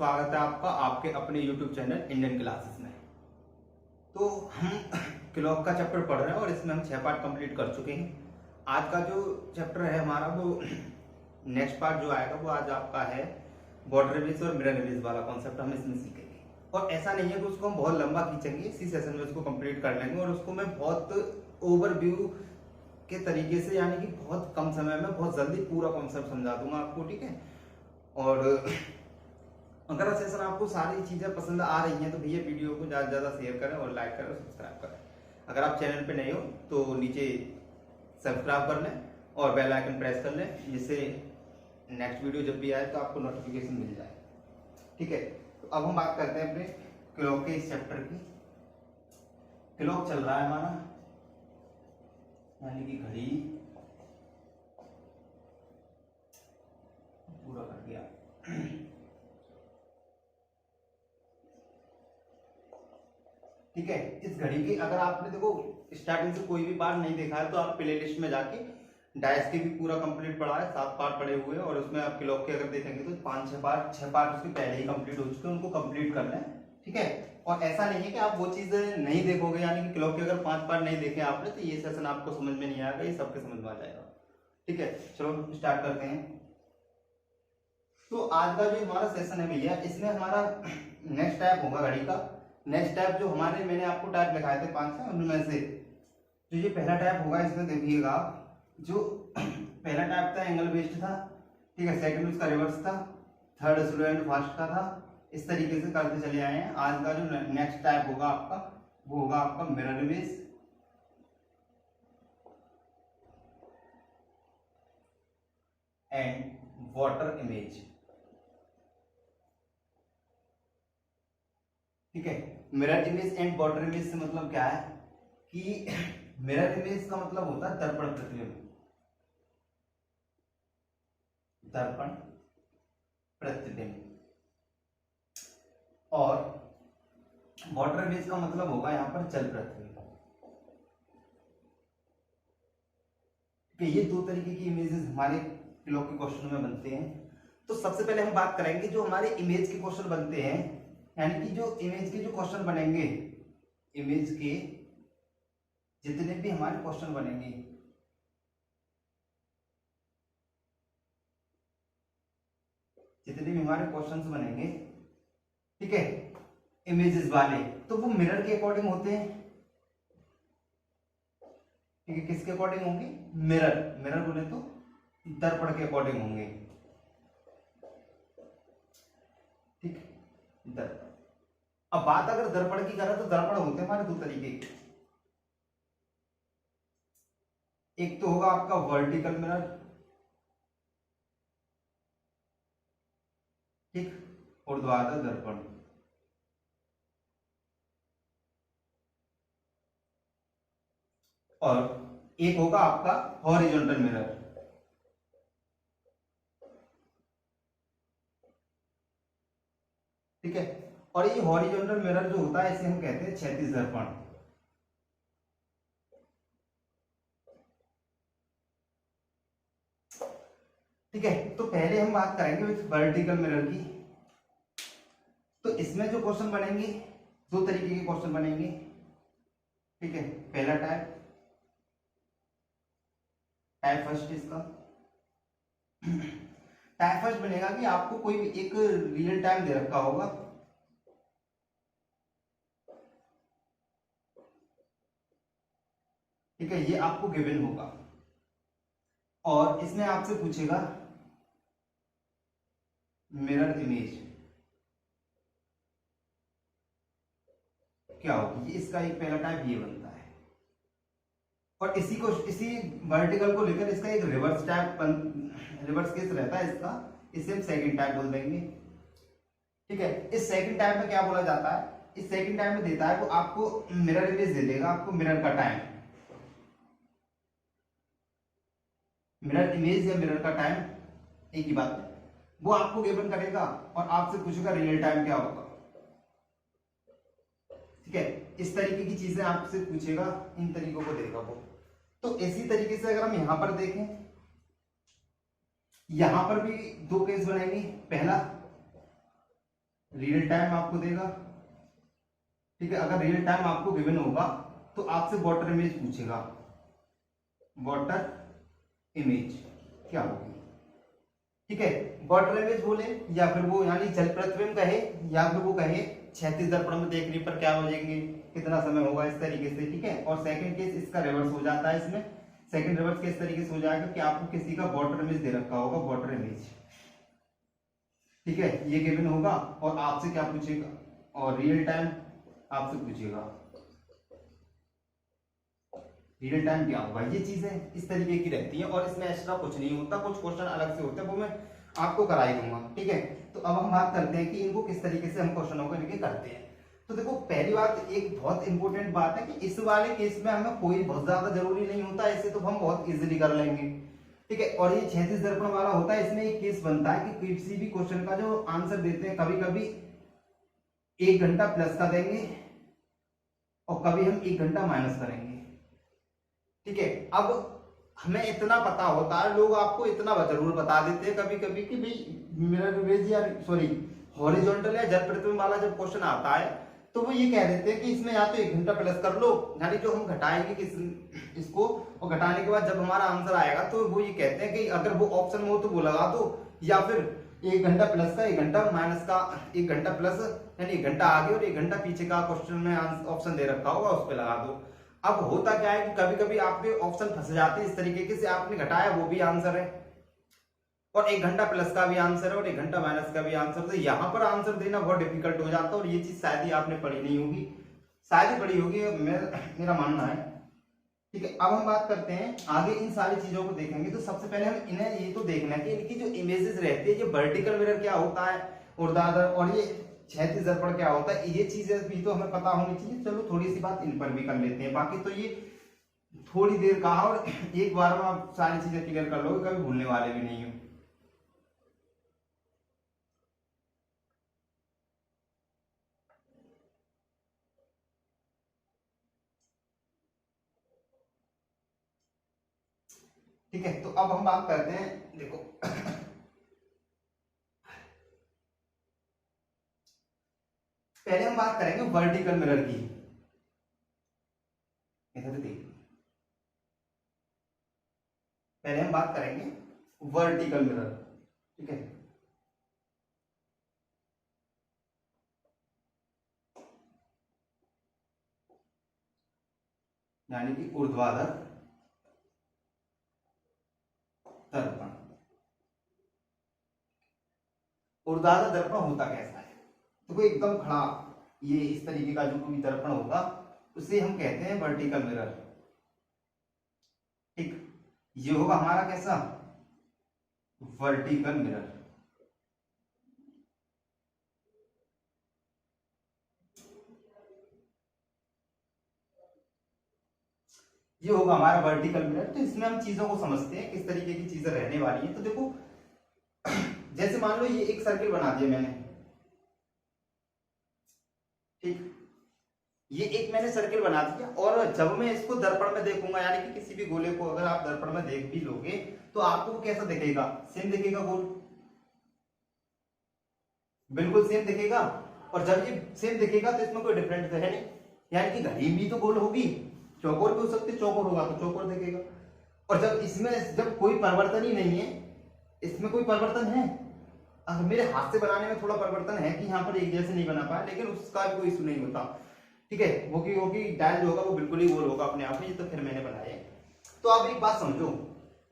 स्वागत है आपका आपके अपने YouTube चैनल इंडियन क्लासेस में। तो हम क्लॉक का चैप्टर पढ़ रहे हैं और इसमें हम 6 पार्ट कंप्लीट कर चुके हैं। आज का जो चैप्टर है हमारा वो नेक्स्ट पार्ट जो आएगा वो आज आपका है बॉर्डर रिलीज और मिरर रिलीज वाला कॉन्सेप्ट हम इसमें सीखेंगे। और ऐसा नहीं है कि उसको हम बहुत लंबा खींचेंगे, इसी सेशन में उसको कंप्लीट कर लेंगे और उसको मैं बहुत ओवरव्यू के तरीके से यानी कि बहुत कम समय में बहुत जल्दी पूरा कॉन्सेप्ट समझा दूंगा आपको, ठीक है। और अगर सेशन आपको सारी चीजें पसंद आ रही हैं तो भैया वीडियो को ज्यादा से ज्यादा शेयर करें और लाइक करें और सब्सक्राइब करें। अगर आप चैनल पे नए हो तो नीचे सब्सक्राइब कर लें और बेल आइकन प्रेस कर लें, जिससे नेक्स्ट वीडियो जब भी आए तो आपको नोटिफिकेशन मिल जाए, ठीक है। तो अब हम बात करते हैं अपने क्लॉक के इस चैप्टर की। क्लॉक चल रहा है हमारा यानी कि घड़ी पूरा कर दिया। ठीक है, इस घड़ी की अगर आपने देखो स्टार्टिंग से कोई भी पार्ट नहीं देखा है तो आप प्ले लिस्ट में जाके डायस के भी पूरा कंप्लीट पढ़ा है, 7 पार्ट पड़े हुए हैं और उसमें आप क्लॉक के अगर देखेंगे तो 5-6 पार्ट 6 पार्ट उसके पहले ही कंप्लीट हो चुके हैं, उनको कंप्लीट कर लें, ठीक है। और ऐसा नहीं है कि आप वो चीज नहीं देखोगे, यानी कि क्लॉक के अगर 5 पार्ट नहीं देखे आपने तो ये सेशन आपको समझ में नहीं आएगा, ये सबके समझ में आ जाएगा, ठीक है। चलो स्टार्ट करते हैं। तो आज का जो हमारा सेशन है भैया, इसमें हमारा नेक्स्ट टाइप होगा घड़ी का। नेक्स्ट टाइप जो हमारे मैंने आपको टाइप लिखाए थे 5 से, उनमें से जो ये पहला टाइप होगा इसमें देखिएगा आप, जो पहला टाइप था एंगल बेस्ड था, ठीक है। सेकंड उसका रिवर्स था, थर्ड स्लो एंड फास्ट का था। इस तरीके से करते चले आए हैं। आज का जो नेक्स्ट टाइप होगा आपका वो होगा आपका mirror image and water image, ठीक है। Mirror image and water image से मतलब क्या है कि मिरर इमेज का मतलब होता है दर्पण प्रतिबिंब, दर्पण प्रतिबिंब, और वाटर इमेज का मतलब होगा यहां पर जल प्रतिबिंब। ये 2 तरीके की इमेजेस हमारे क्लॉक के क्वेश्चन में बनते हैं। तो सबसे पहले हम बात करेंगे जो हमारे इमेज के क्वेश्चन बनते हैं, यानी कि जो इमेज के जो क्वेश्चन बनेंगे, इमेज के जितने भी हमारे क्वेश्चन बनेंगे, जितने भी हमारे क्वेश्चंस बनेंगे, ठीक है, इमेजेस वाले, तो वो मिरर के अकॉर्डिंग होते हैं, ठीक है। किसके अकॉर्डिंग होंगे? मिरर, मिरर बोले तो दर्पण के अकॉर्डिंग होंगे, ठीक है, दर्पण। अब बात अगर दर्पण की करें तो दर्पण होते हैं हमारे 2 तरीके के। एक तो होगा आपका वर्टिकल मिरर, ठीक, ऊर्ध्वाधर दर्पण, और एक होगा आपका हॉरिजॉन्टल मिरर, ठीक है। और ये हॉरिजॉन्टल मिरर जो होता है इसे हम कहते हैं क्षैतिज दर्पण, ठीक है। तो पहले हम बात करेंगे विथ वर्टिकल मिरर की। तो इसमें जो क्वेश्चन बनेंगे 2 तरीके के क्वेश्चन बनेंगे, ठीक है। पहला टाइप, टाइप फर्स्ट इसका टाइप फर्स्ट बनेगा कि आपको कोई भी एक रियल टाइम दे रखा होगा, ठीक है, ये आपको गिवन होगा और इसमें आपसे पूछेगा मिरर इमेज क्या होगी, ये इसका एक पहला टाइप ये बनता है। और इसी वर्टिकल को लेकर इसका एक रिवर्स टाइप, रिवर्स केस रहता है इसका, इसे हम सेकंड टाइप बोल देंगे, ठीक है। इस सेकंड टाइप में क्या बोला जाता है, इस सेकंड टाइप में देता है वो आपको मिरर इमेज दे देगा, आपको मिरर का टाइम, मिरर इमेज या मिरर का टाइम एक ही बात है, वो आपको गिवन करेगा और आपसे पूछेगा रियल टाइम क्या होगा, ठीक है। इस तरीके की चीजें आपसे पूछेगा, इन तरीकों को देगा वो। तो इसी तरीके से अगर हम यहां पर देखें, यहां पर भी 2 केस बनेंगे। पहला रियल टाइम आपको देगा, ठीक है। अगर रियल टाइम आपको गिवन होगा तो आपसे वाटर इमेज पूछेगा, वाटर इमेज क्या होगी, ठीक है। वाटर इमेज बोले या फिर वो यानी जल प्रतिबिंब कहे, या फिर वो कहे क्षैतिज दर्पण में देखने पर क्या हो जाएंगे, कितना समय होगा, इस तरीके से, ठीक है। और सेकंड केस इसका रिवर्स हो जाता है, इसमें सेकंड रिवर्स किस तरीके से हो जाएगा कि आपको किसी का वाटर इमेज दे रखा होगा, वाटर इमेज, ठीक है, ये गिवन होगा और आपसे क्या पूछेगा, और रियल टाइम आपसे पूछेगा रियल टाइम क्या होगा। ये चीजें इस तरीके की रहती हैं और इसमें एक्स्ट्रा कुछ नहीं होता, कुछ क्वेश्चन अलग से होते हैं, वो मैं आपको करा ही दूंगा, ठीक है। तो अब हम बात करते हैं कि इनको किस तरीके से हम क्वेश्चनों को लेके करते हैं। तो देखो पहली बात, एक बहुत इंपॉर्टेंट बात है कि इस वाले केस में हमें कोई बहुत ज्यादा जरूरी नहीं होता, ऐसे तो हम बहुत इजीली कर लेंगे, ठीक है। और ये क्षैतिज दर्पण वाला होता है, इसमें एक केस बनता है कि किसी भी क्वेश्चन का जो आंसर देते हैं कभी कभी 1 घंटा प्लस का देंगे और कभी हम 1 घंटा माइनस करेंगे, ठीक है। अब हमें इतना पता होता है, लोग आपको इतना जरूर बता देते हैं कभी कभी कि भाई मिरर इमेज या सॉरी हॉरिजॉन्टल या जल प्रतिबिंब वाला जब क्वेश्चन आता है तो वो ये कह देते हैं कि इसमें या तो 1 घंटा प्लस कर लो, यानी जो हम घटाएंगे इसको, और घटाने के बाद जब हमारा आंसर आएगा तो वो ये कहते हैं कि अगर वो ऑप्शन में हो तो वो लगा दो, या फिर 1 घंटा प्लस का 1 घंटा माइनस का 1 घंटा प्लस यानी 1 घंटा आगे और 1 घंटा पीछे का क्वेश्चन में ऑप्शन दे रखा होगा उस पर लगा दो। अब होता क्या है कि कभी कभी आपके ऑप्शन फंस जाते हैं इस तरीके से, आपने घटाया वो भी आंसर है और 1 घंटा प्लस का भी आंसर है और 1 घंटा माइनस का भी आंसर, तो यहाँ पर आंसर देना बहुत डिफिकल्ट हो जाता है और ये चीज शायद ही आपने पढ़ी नहीं होगी, शायद ही पढ़ी होगी, मेरा मानना है, ठीक है। अब हम बात करते हैं आगे, इन सारी चीजों को देखेंगे। तो सबसे पहले हम इन्हें ये तो देखना है कि इनकी जो इमेजेस रहती है, ये वर्टिकल मिरर क्या होता है, ऊर्ध्वाधर, और ये क्षैतिज दर्पण क्या होता है, ये चीजें भी तो हमें पता होनी चाहिए। चलो थोड़ी सी बात इन पर भी कर लेते हैं, बाकी तो ये थोड़ी देर कहा और एक बार में आप सारी चीजें क्लियर कर लोगे, कभी भूलने वाले भी नहीं हो। ठीक है, तो अब हम बात करते हैं, देखो पहले हम बात करेंगे वर्टिकल मिरर की, इधर देखिए, पहले हम बात करेंगे वर्टिकल मिरर, ठीक है। यानी कि ऊर्ध्वाधर दर्पण। ऊर्ध्वाधर दर्पण होता कैसा है, तो कोई एकदम खड़ा, ये इस तरीके का जो कोई दर्पण होगा उसे हम कहते हैं वर्टिकल मिरर, ठीक। ये होगा हमारा कैसा, वर्टिकल मिरर। ये होगा हमारा वर्टिकल मिरर। तो इसमें हम चीजों को समझते हैं किस तरीके की चीजें रहने वाली हैं। तो देखो जैसे मान लो ये एक सर्किल बना दिया मैंने, ठीक, ये एक मैंने सर्किल बना दिया और जब मैं इसको दर्पण में देखूंगा, यानी कि किसी भी गोले को अगर आप दर्पण में देख भी लोगे तो आपको कैसा दिखेगा, सेम दिखेगा, गोल बिल्कुल सेम दिखेगा। और जब ये सेम दिखेगा तो इसमें कोई डिफरेंस तो है नहीं, यानी कि घड़ी भी तो गोल होगी, चौकोर भी हो सकती है, चौकोर होगा तो चौकोर दिखेगा। और जब इसमें जब कोई परिवर्तन ही नहीं है, इसमें कोई परिवर्तन है, अगर मेरे हाथ से बनाने में थोड़ा परिवर्तन है कि यहाँ पर एक जैसे नहीं बना पाया, लेकिन उसका भी कोई इशू नहीं होता, ठीक है। वो की डायल जो होगा वो बिल्कुल ही गोल होगा अपने आप में, ये तो फिर मैंने बनाया है। तो आप एक बात समझो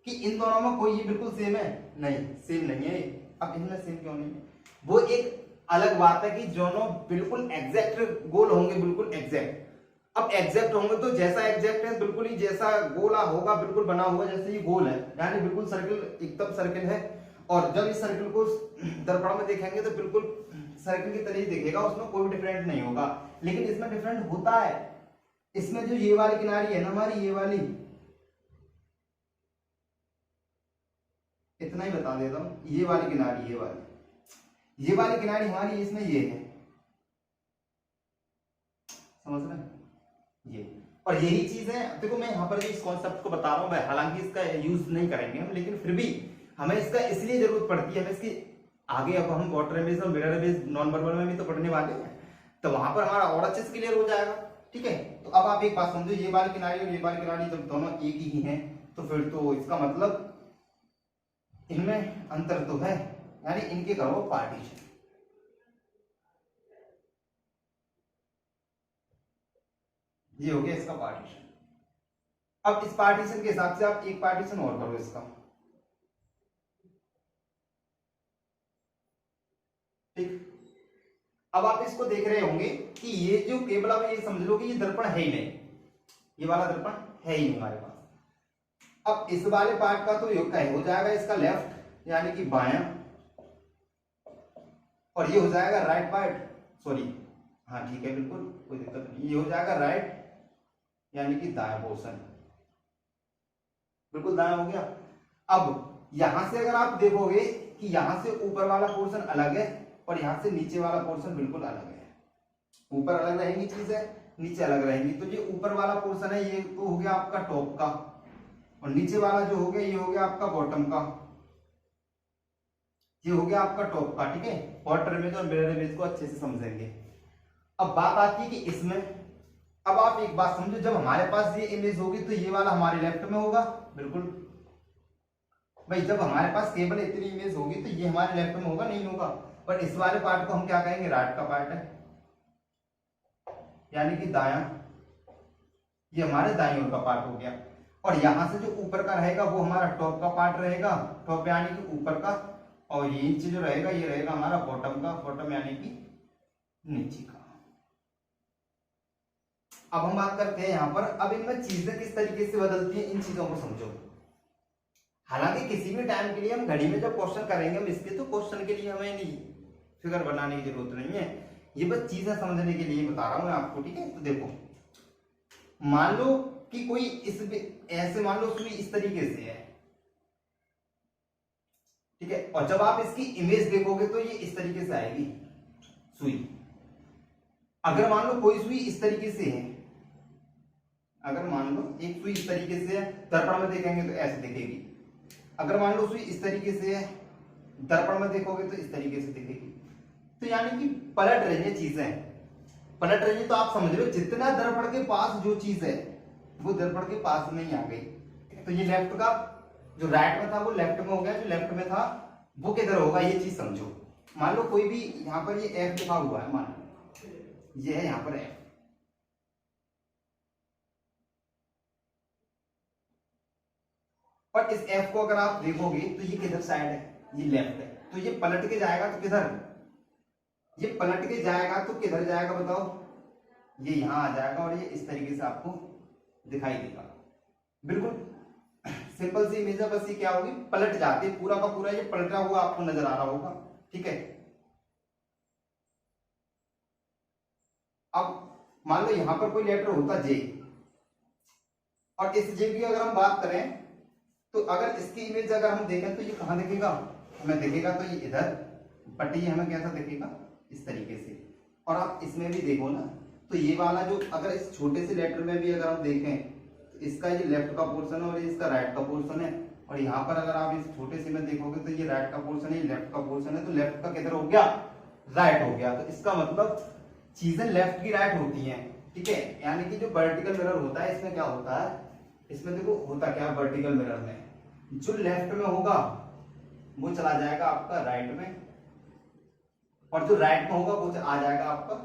कि इन दोनों में कोई ये बिल्कुल सेम है नहीं, सेम नहीं है। अब इनमें सेम क्यों नहीं है, वो एक अलग बात है कि दोनों बिल्कुल एग्जैक्ट गोल होंगे, बिल्कुल एग्जैक्ट। अब एग्जैक्ट होंगे तो जैसा एग्जैक्ट है बिल्कुल ही जैसा गोला होगा, बिल्कुल बना हुआ जैसे ये गोल है, यानी बिल्कुल सर्किल एकदम सर्किल है। और जब इस सर्किल को दर्पण में देखेंगे तो बिल्कुल सर्किल की तरह ही दिखेगा, उसमें कोई डिफरेंट नहीं होगा। लेकिन इसमें डिफरेंट होता है, इसमें जो ये वाली किनारी है ना हमारी, ये वाली, इतना ही बता देता हूं, ये वाली किनारी, ये वाली किनारी हमारी, इसमें ये है, समझ रहे हैं ये। और यही चीज है, देखो मैं यहाँ पर इस कॉन्सेप्ट को बता रहा हूँ, हालांकि इसका यूज नहीं करेंगे हम, लेकिन फिर भी हमें इसका इसलिए जरूरत पड़ती है, हमें इसकी आगे अब हम वाटर इमेज और मिरर इमेज नॉन वर्बल में भी तो पढ़ने वाले हैं, तो वहां पर हमारा और अच्छे से क्लियर हो जाएगा। ठीक है, तो अब आप एक बात समझो, ये वाली किनारी और ये वाली किनारी जब दोनों एक ही हैं तो फिर तो इसका मतलब इनमें अंतर तो है, यानी इनके करो पार्टीशन। ये हो गया इसका पार्टीशन। अब इस पार्टीशन के हिसाब से आप एक पार्टीशन और करो इसका। ठीक, अब आप इसको देख रहे होंगे कि ये जो केबल, अब ये समझ लो कि ये दर्पण है ही नहीं, ये वाला दर्पण है ही हमारे पास। अब इस वाले पार्ट का तो योग हो जाएगा इसका लेफ्ट यानी कि बायां, और ये हो जाएगा राइट पार्ट, सॉरी हाँ ठीक है बिल्कुल कोई दिक्कत नहीं, ये हो जाएगा राइट यानी कि दायां पोर्शन, बिल्कुल दायां हो गया। अब यहां से अगर आप देखोगे कि यहां से ऊपर वाला पोर्शन अलग है और यहां से नीचे वाला पोर्शन बिल्कुल अलग है, ऊपर अलग रहेंगी चीजें, नीचे अलग रहेंगी। तो ये ऊपर वाला पोर्शन है ये तो हो गया आपका टॉप का, और नीचे वाला जो हो गया ये हो गया आपका बॉटम का, ये हो गया आपका टॉप का। ठीक है, वाटर इमेज और मिरर इमेज को अच्छे से समझेंगे। अब बात आती है कि इसमें, अब आप एक बात समझो, जब हमारे पास ये इमेज होगी तो ये वाला हमारे लेफ्ट में होगा, बिल्कुल भाई जब हमारे पास केवल इतनी इमेज होगी तो ये हमारे लेफ्ट में होगा, नहीं होगा। पर इस वाले पार्ट को हम क्या कहेंगे, राइट का पार्ट है यानी कि दायां, ये हमारे दाईं ओर का पार्ट हो गया। और यहां से जो ऊपर का रहेगा वो हमारा टॉप का पार्ट रहेगा, टॉप यानी कि ऊपर का, और ये नीचे जो रहेगा ये रहेगा हमारा बॉटम का, बॉटम यानी कि नीचे का। अब हम बात करते हैं यहां पर, अब इनमें चीजें किस तरीके से बदलती हैं, इन चीजों को समझो। हालांकि किसी भी टाइम के लिए हम घड़ी में जब क्वेश्चन करेंगे, हम इसके तो क्वेश्चन के लिए हमें नहीं फिगर बनाने की जरूरत नहीं है, ये बस चीजें समझने के लिए बता रहा हूं मैं आपको। ठीक है, तो देखो मान लो कि कोई इस ऐसे मान लो सुई इस तरीके से है, ठीक है, और जब आप इसकी इमेज देखोगे तो ये इस तरीके से आएगी सुई। अगर मान लो कोई सुई इस तरीके से है, अगर मान लो एक सुई इस तरीके से है, दर्पण में देखेंगे तो ऐसे दिखेगी। अगर मान लो सुई इस तरीके से है, दर्पण में देखोगे तो इस तरीके से दिखेगी। तो यानी कि पलट रही है चीजें, पलट रही है, तो आप समझ रहे हो जितना दर्पण के पास जो चीज है वो दर्पण के पास में ही आ गई। तो ये लेफ्ट का जो राइट में था वो लेफ्ट में हो गया, जो लेफ्ट में था वो किधर होगा, ये चीज समझो। मान लो कोई भी यहाँ पर ये एफ लिखा हुआ है, मान लो ये है यहाँ पर एफ, और इस एफ को अगर आप देखोगे तो ये किधर साइड है, ये लेफ्ट है। तो ये पलट के जाएगा तो किधर, ये पलट के जाएगा तो किधर जाएगा बताओ, ये यहां आ जाएगा और ये इस तरीके से आपको दिखाई देगा। बिल्कुल सिंपल सी इमेज है, बस ये क्या होगी, पलट जाती है, पूरा का पूरा ये पलटा हुआ आपको नजर आ रहा होगा। ठीक है, अब मान लो यहां पर कोई लेटर होता जे, और इस जे की अगर हम बात करें तो अगर इसकी इमेज अगर हम देखें तो ये कहां दिखेगा, हमें दिखेगा तो ये इधर, बट ये हमें कैसा दिखेगा, इस तरीके से। और आप इसमें भी देखो ना, तो ये वाला जो अगर इस छोटे से लेटर में भी अगर हम देखें तो इसका ये लेफ्ट का पोर्शन है और ये इसका राइट का पोर्शन है, और यहाँ पर अगर आप इस छोटे से में देखोगे तो ये राइट का पोर्शन है, ये लेफ्ट का पोर्शन है, तो लेफ्ट का किधर हो गया, राइट हो गया। तो इसका मतलब चीजें लेफ्ट की राइट होती हैं। ठीक है, यानी कि जो वर्टिकल मिरर होता है इसमें क्या होता है, इसमें देखो होता क्या, वर्टिकल मिरर में जो लेफ्ट में होगा वो चला जाएगा आपका राइट में, और जो राइट में होगा वो आ जाएगा आपका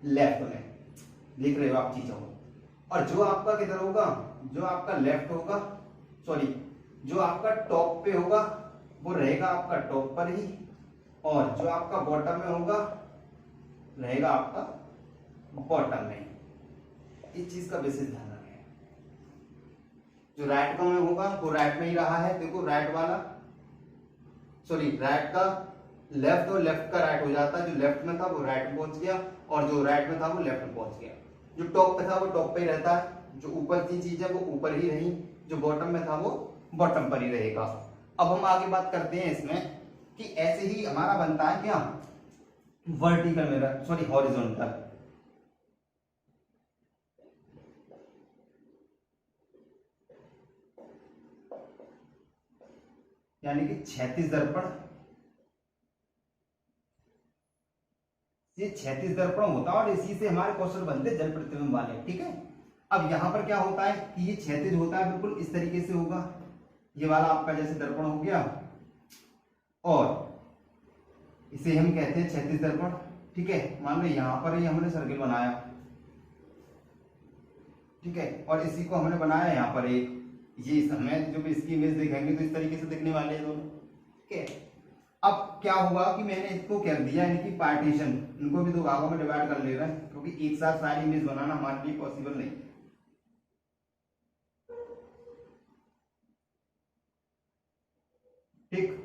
लेफ्ट में। देख रहे हो आप चीजों को, और जो आपका किधर होगा, जो आपका लेफ्ट होगा, सॉरी जो आपका टॉप पे होगा वो रहेगा आपका टॉप पर ही, और जो आपका बॉटम में होगा रहेगा आपका बॉटम में। इस चीज का विशेष ध्यान रखें, जो राइट में होगा वो राइट में ही रहा है, देखो राइट वाला, सॉरी राइट का लेफ्ट और लेफ्ट का राइट हो जाता है, जो लेफ्ट में था वो राइट में पहुंच गया, और जो राइट में था वो लेफ्ट में पहुंच गया। जो टॉप पे था वो टॉप पे ही रहता है, जो ऊपर की चीज है वो ऊपर ही रही, जो बॉटम में था वो बॉटम पर ही रहेगा। अब हम आगे बात करते हैं इसमें कि ऐसे ही हमारा बनता है क्या, वर्टिकल मिरर, सॉरी हॉरिजॉन्टल, यानी कि क्षैतिज दर्पण ये क्षैतिज दर्पण होता है और इसी से हमारे क्वेश्चन बनते हैं जल प्रतिबिंब वाले, ठीक है। अब यहाँ पर क्या होता है कि ये क्षैतिज होता है, बिल्कुल इस तरीके से होगा, ये वाला आपका जैसे दर्पण हो गया, और इसे हम कहते हैं क्षैतिज दर्पण, ठीक है। मान लो यहाँ पर ही हमने सर्किल बनाया, ठीक है, और इसी को हमने बनाया यहाँ पर एक, ये हमें जो भी इसकी इमेज दिखाएंगे तो इस तरीके से दिखने वाले हैं दोनों, ठीक है। अब क्या हुआ कि मैंने इसको कर दिया इनकी पार्टीशन, इनको भी दो भागों में डिवाइड कर ले रहे हैं, क्योंकि एक साथ सारी इमेज बनाना हमारे लिए पॉसिबल नहीं। ठीक,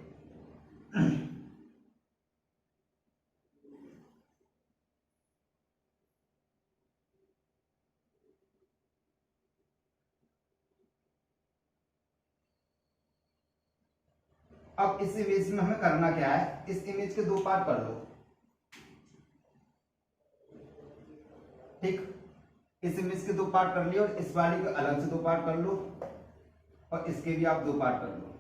अब इस इमेज में हमें करना क्या है, इस इमेज के दो पार्ट कर लो, ठीक, इस इमेज के दो पार्ट कर लियो और इस वाली के अलग से दो पार्ट कर लो और इसके भी आप दो पार्ट कर लो।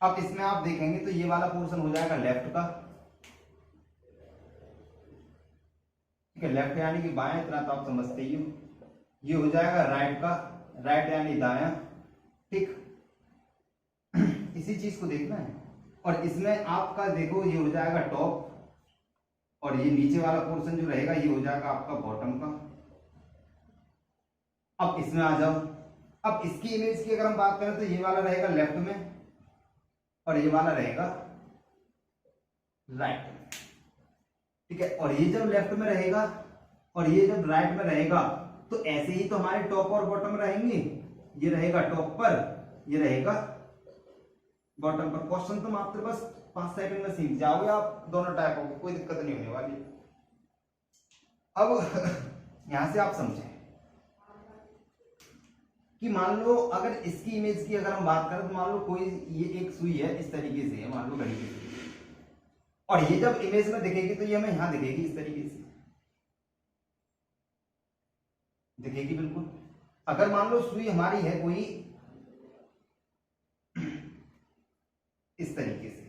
अब इसमें आप देखेंगे तो ये वाला पोर्शन हो जाएगा लेफ्ट का, ठीक है, लेफ्ट यानी कि बायां, इतना तो आप समझते ही हो। ये हो जाएगा राइट का, राइट यानी दायां, ठीक। इसी चीज को देखना है। और इसमें आपका देखो ये हो जाएगा टॉप, और ये नीचे वाला पोर्शन जो रहेगा ये हो जाएगा आपका बॉटम का। अब इसमें आ जाओ, अब इसकी इमेज की अगर हम बात करें तो ये वाला रहेगा लेफ्ट में और ये वाला रहेगा राइट में, ठीक है। और ये जब लेफ्ट में रहेगा और ये जब राइट में रहेगा तो ऐसे ही तो हमारे टॉप और बॉटम रहेंगे, ये रहेगा टॉप पर, ये रहेगा बॉटम पर। क्वेश्चन तो मात्र बस 5 सेकंड में सीख जाओगे आप दोनों टाइपों को, कोई दिक्कत नहीं होने वाली। अब यहां से आप समझें कि मान लो अगर इसकी इमेज की अगर हम बात करें तो मान लो कोई ये एक सुई है, इस तरीके से है, मान लो घड़ी की सुई, और ये जब इमेज में दिखेगी तो ये हमें यहां दिखेगी, इस तरीके से दिखेगी बिल्कुल। अगर मान लो सुई हमारी है कोई इस तरीके से,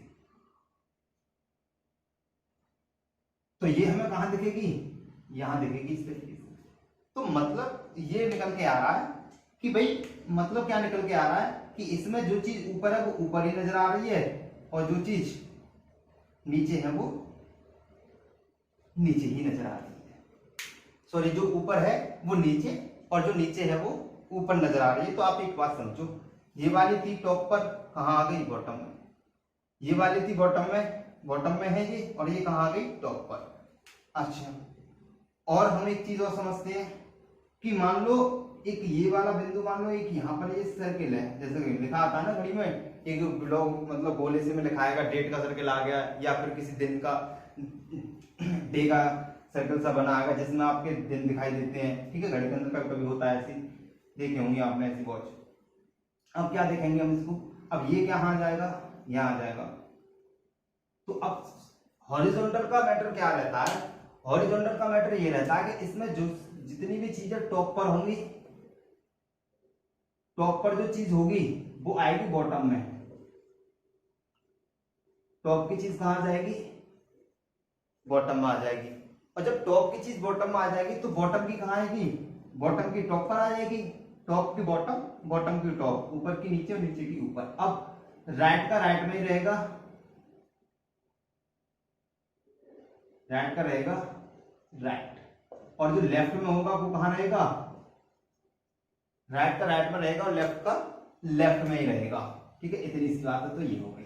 तो ये हमें कहां दिखेगी, यहां दिखेगी इस तरीके से। तो मतलब ये निकल के आ रहा है कि भाई, मतलब क्या निकल के आ रहा है कि इसमें जो चीज ऊपर है वो ऊपर ही नजर आ रही है और जो चीज नीचे है वो नीचे ही नजर आ रही है। सॉरी, जो ऊपर है वो नीचे और जो नीचे है वो ऊपर नजर आ रही है। तो आप एक बात समझो, ये वाली थी टॉप पर, कहां आ गई, बॉटम में। ये वाली थी बॉटम में है ये, और ये कहां आ गई, टॉप पर। अच्छा, और हम एक चीज और समझते हैं कि मान लो एक ये वाला बिंदु, मान लो एक यहाँ पर ये सर्किल है, जैसे लिखा आता है ना घड़ी में, एक ब्लॉक मतलब गोले से में लिखाएगा डेट का सर्किल आ गया, या फिर किसी दिन का डे का सर्कल सा बना आएगा जिसमें आपके दिन दिखाई देते हैं, ठीक है। घड़ी के अंदर कभी कभी होता है, ऐसी देखे होंगे आपने ऐसी वॉच। अब क्या देखेंगे हम इसको, अब ये क्या आ जाएगा, यहाँ आ जाएगा। तो अब हॉरिजॉन्टल का मैटर क्या रहता है, हॉरिजॉन्टल का मैटर ये रहता है कि इसमें जो जितनी भी चीजें टॉप पर होंगी, टॉप पर जो चीज होगी वो आएगी बॉटम में। टॉप की चीज कहां आ जाएगी, बॉटम में आ जाएगी। और जब टॉप की चीज बॉटम में आ जाएगी तो बॉटम की कहां आएगी, बॉटम की टॉप पर आ जाएगी, टॉप की बॉटम, बॉटम की टॉप, ऊपर की नीचे और नीचे की ऊपर। अब राइट का राइट में ही रहेगा, राइट का रहेगा राइट, और जो लेफ्ट में होगा वो कहां रहेगा, राइट का राइट में रहेगा और लेफ्ट का लेफ्ट में ही रहेगा, ठीक है। इतनी सी बात है, तो ये हो गई।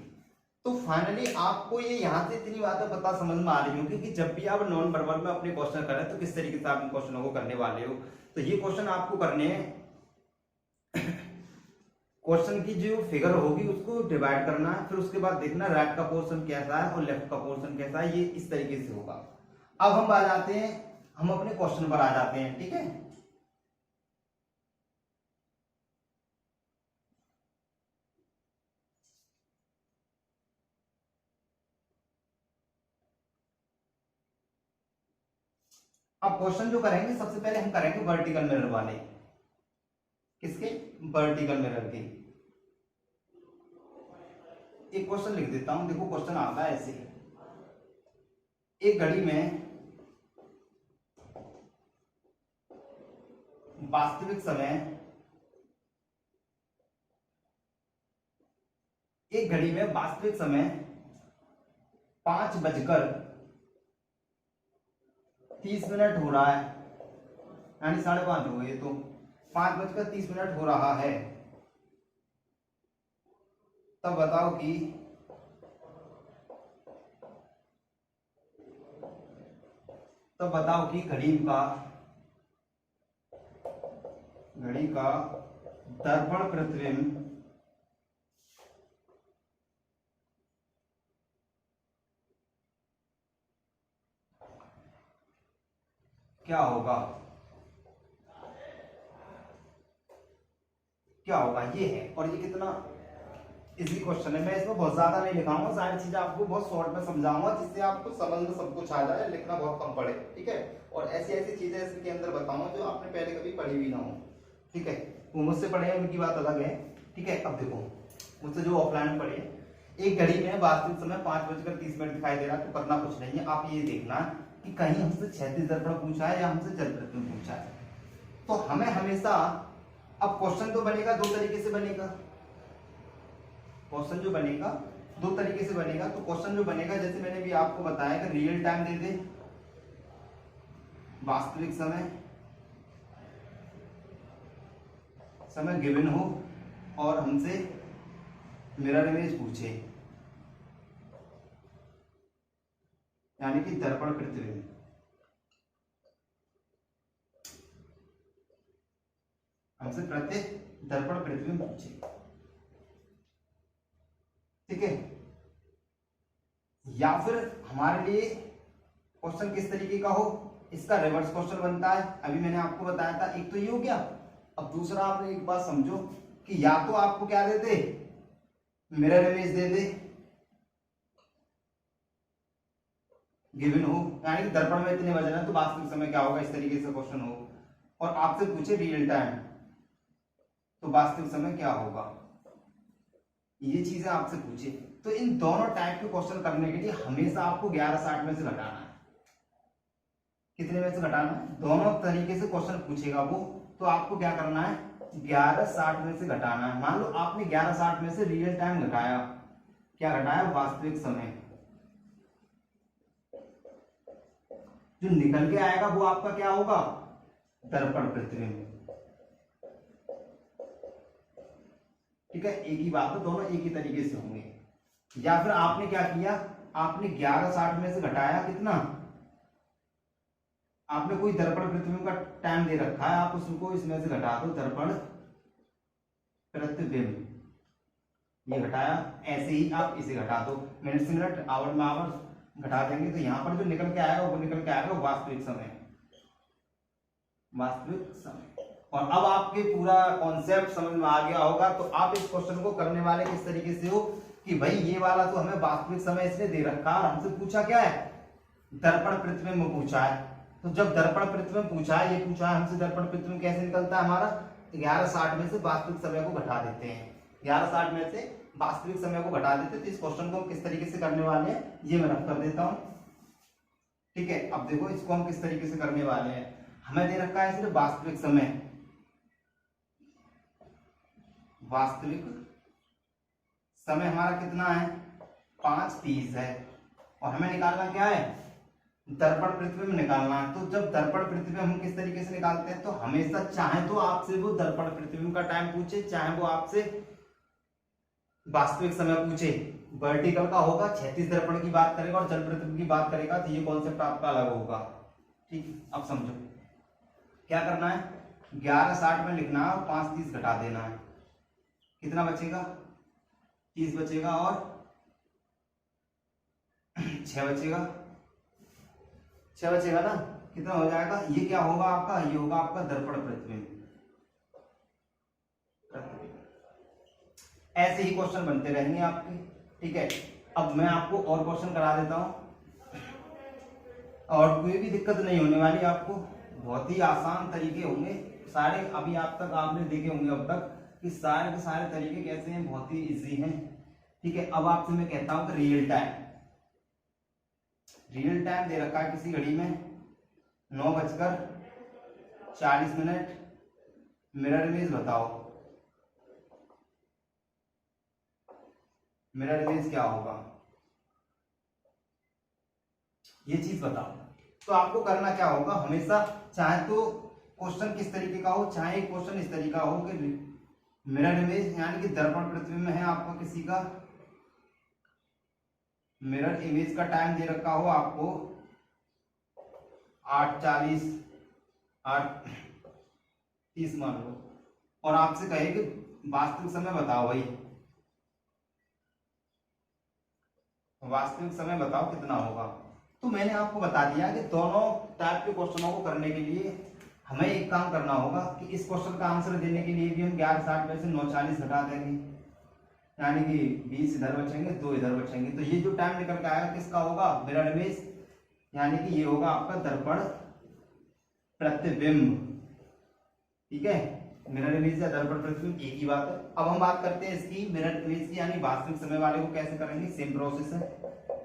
तो फाइनली आपको ये यहाँ से इतनी बातें पता समझ में आ रही होंगी कि जब भी आप नॉन वर्बल में अपने क्वेश्चन करें तो किस तरीके से आप इन क्वेश्चनों को करने वाले हो। तो ये क्वेश्चन आपको करने हैं, क्वेश्चन की जो फिगर होगी उसको डिवाइड करना है, फिर उसके बाद देखना राइट का पोर्शन कैसा है और लेफ्ट का पोर्शन कैसा है, ये इस तरीके से होगा। अब हम आ जाते हैं, हम अपने क्वेश्चन पर आ जाते हैं, ठीक है। अब क्वेश्चन जो करेंगे सबसे पहले हम करेंगे वर्टिकल मिरर वाले, किसके, वर्टिकल मिरर के। एक क्वेश्चन लिख देता हूं, देखो क्वेश्चन आता है ऐसे, एक घड़ी में वास्तविक समय, एक घड़ी में वास्तविक समय 5:30 हो रहा है, यानी 5:30 हो गए, तो 5:30 हो रहा है। तब बताओ कि घड़ी का दर्पण प्रतिबिंब क्या होगा। ये है, और ये कितना इजी क्वेश्चन है। मैं इसमें बहुत ज्यादा नहीं लिखाऊंगा, सारी चीजें आपको बहुत शॉर्ट में समझाऊंगा, जिससे आपको समझ में सब कुछ आ जाए, लिखना बहुत कम पड़े, ठीक है। और ऐसी ऐसी चीजें इसके अंदर बताऊंगा जो आपने पहले कभी पढ़ी भी ना हो, ठीक है। वो मुझसे पढ़े हैं उनकी बात अलग है, ठीक है। अब देखो, मुझसे जो ऑफलाइन पढ़े, एक घड़ी में वास्तविक समय 5:30 दिखाई दे रहा है, तो करना कुछ नहीं है, आप ये देखना कि कहीं हमसे क्षैतिज दर्पण पूछा है या हमसे जल प्रतिबिंब पूछा है। तो हमें हमेशा, अब क्वेश्चन तो बनेगा दो तरीके से बनेगा, क्वेश्चन जो बनेगा दो तरीके से बनेगा। तो क्वेश्चन जो बनेगा, जैसे मैंने भी आपको बताया कि रियल टाइम दे दे, वास्तविक समय गिवन हो, और हमसे मिरर इमेज पूछे, यानी कि दर्पण प्रतिबिंब। हमसे प्रत्येक दर्पण प्रतिबिंब पूछे, ठीक है। या फिर हमारे लिए क्वेश्चन किस तरीके का हो, इसका रिवर्स क्वेश्चन बनता है। अभी मैंने आपको बताया था, एक तो ये हो गया। अब दूसरा, आपने एक बात समझो कि या तो आपको क्या दे दे, मिरर इमेज दे दे, गिवन हो, यानी कि दर्पण में इतने वजन है तो वास्तविक समय क्या होगा, इस तरीके से क्वेश्चन हो, और आपसे पूछे रियल टाइम तो वास्तविक समय क्या होगा, ये चीजें आपसे पूछे। तो इन दोनों टाइप के क्वेश्चन करने के लिए हमेशा आपको 1160 में से घटाना है। कितने में से घटाना है, दोनों तरीके से क्वेश्चन पूछेगा वो, तो आपको क्या करना है, 1160 में से घटाना है। मान लो आपने 1160 में से रियल टाइम घटाया, क्या घटाया, वास्तविक समय, जो निकल के आएगा वो आपका क्या होगा, दर्पण प्रतिबिंब, ठीक है। एक ही बात है, दोनों एक ही तरीके से होंगे। या फिर आपने क्या किया, आपने 1160 में से घटाया कितना, आपने कोई दर्पण प्रतिबिंब का टाइम दे रखा है, आप उसको इसमें से घटा दो, दर्पण प्रतिबिंब, ये घटाया। ऐसे ही आप इसे घटा दो, मिनट से मिनट, आवर में आवर घटा देंगे, तो यहां पर जो निकल के आएगा वो निकल के आएगा वास्तविक समय। और अब आपके पूरा कॉन्सेप्ट समझ में आ गया होगा, तो आप इस क्वेश्चन को करने वाले किस तरीके से हो कि भाई ये वाला तो हमें वास्तविक समय इसने दे रखा और हमसे पूछा क्या है, दर्पण प्रतिबिंब पूछा है। तो जब दर्पण प्रतिबिंब पूछा है, ये पूछा है हमसे दर्पण प्रतिबिंब कैसे निकलता है हमारा, 1160 में से वास्तविक समय को घटा देते हैं, 1160 में से वास्तविक समय को घटा देते हैं। तो इस क्वेश्चन को हम किस तरीके से करने वाले हैं, ये मैं रख कर देता हूं, ठीक है। अब देखो इसको हम किस तरीके से करने वाले हैं, हमें दे रखा है सिर्फ वास्तविक समय, वास्तविक समय हमारा कितना है, 5:30 है, और हमें निकालना क्या है, दर्पण प्रतिबिंब निकालना है। तो जब दर्पण प्रतिबिंब हम किस तरीके से निकालते हैं, तो हमेशा चाहे तो आपसे वो दर्पण प्रतिबिंब का टाइम पूछे, चाहे वो आपसे वास्तविक समय पूछे, वर्टिकल का होगा, क्षैतिज दर्पण की बात करेगा और जल प्रतिबिंब की बात करेगा, तो ये कॉन्सेप्ट आपका अलग होगा, ठीक। अब समझो क्या करना है, 1160 में लिखना है और 5:30 घटा देना है, कितना बचेगा, 30 बचेगा और 6 बचेगा, 6 बचेगा ना, कितना हो जाएगा, ये क्या होगा आपका, ये होगा आपका दर्पण प्रतिबिंब। ऐसे ही क्वेश्चन बनते रहेंगे आपके, ठीक है। अब मैं आपको और क्वेश्चन करा देता हूं, और कोई भी दिक्कत नहीं होने वाली आपको, बहुत ही आसान तरीके होंगे सारे। अभी आप तक आपने देखे होंगे अब तक कि सारे के सारे तरीके कैसे हैं, बहुत ही इजी हैं, ठीक है। अब आपसे मैं कहता हूं कि रियल टाइम, रियल टाइम दे रखा है किसी घड़ी में 9:40। मिरर इमेज बताओ, मिरर इमेज क्या होगा, ये चीज बताओ। तो आपको करना क्या होगा, हमेशा चाहे तो क्वेश्चन किस तरीके का हो, चाहे क्वेश्चन इस तरीका हो कि मिरर इमेज यानी कि दर्पण प्रतिबिंब है आपका किसी का, मिरर इमेज का टाइम दे रखा हो आपको 8:40 8:30 मान लो, और आपसे कहे कि वास्तविक समय बताओ भाई, वास्तविक समय बताओ कितना होगा। तो मैंने आपको बता दिया कि दोनों टाइप के क्वेश्चनों को करने के लिए हमें एक काम करना होगा कि इस क्वेश्चन का आंसर देने के लिए भी हम 11:60 में से 9:40 घटा देंगे, यानी कि 20 इधर बचेंगे, 2 इधर बचेंगे। तो ये जो टाइम निकल के आएगा किसका होगा, मिरर इमेज, यानी कि ये होगा आपका दर्पण प्रतिबिंब। ठीक है, मिरर इमेज या दर्पण प्रतिबिंब एक ही बात है। अब हम बात करते हैं इसकी मिरर इमेज की, यानी वास्तविक समय वाले को कैसे करेंगे। सेम प्रोसेस है,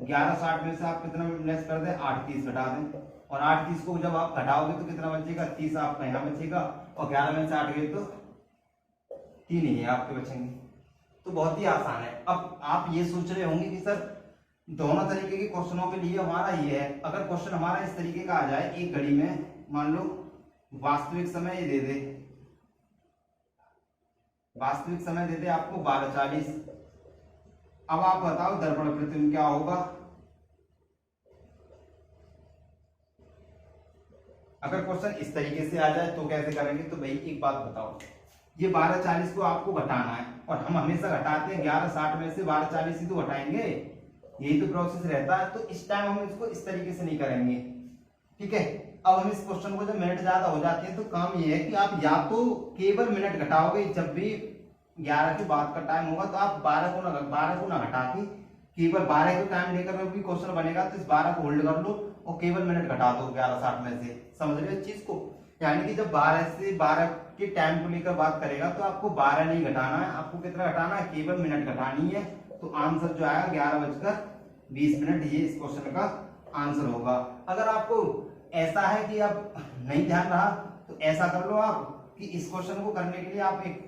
11:60 में से आप कितना लेस कर दें, 8:30 घटा दें, और 8:30 को जब आप घटाओगे तो कितना बचेगा, 30 आपका यहाँ बचेगा, और 11 में से 8 गए तो 3 ही है आपके बचेंगे। तो बहुत ही आसान है। अब आप ये सोच रहे होंगे कि सर दोनों तरीके के क्वेश्चनों के लिए हमारा ये है, अगर क्वेश्चन हमारा इस तरीके का आ जाए, एक घड़ी में मान लो वास्तविक समय ये दे दे, वास्तविक समय दे दे आपको 12:40, अब आप बताओ दर्पण प्रतिबिंब क्या होगा। अगर क्वेश्चन इस तरीके से आ जाए तो कैसे करेंगे, तो भाई एक बात बताओ, ये 12:40 को आपको घटाना है, और हम हमेशा घटाते हैं 11:60 में से 12:40 ही तो घटाएंगे, यही तो प्रोसेस रहता है। तो इस टाइम हम इसको इस तरीके से नहीं करेंगे। ठीक है, अब हम इस क्वेश्चन को जब मिनट ज्यादा हो जाते हैं तो काम ये है कि आप या तो केवल मिनट घटाओगे, जब भी 11 के बाद का टाइम होगा तो आप 12 को ना घटा के केवल 12 को टाइम लेकर भी क्वेश्चन बनेगा, तो इस 12 को होल्ड कर लो और केवल मिनट घटा दो 11:60 में से। समझ रहे हो इस चीज को, यानी कि जब 12 से 12 के टाइम को लेकर बात करेगा तो आपको 12 नहीं घटाना है, आपको कितना घटाना है, केवल मिनट घटानी है। तो आंसर जो आएगा 11:20। ये इस क्वेश्चन का आंसर होगा। अगर आपको ऐसा है कि आप नहीं ध्यान रहा तो ऐसा कर लो आप कि इस क्वेश्चन को करने के लिए आप एक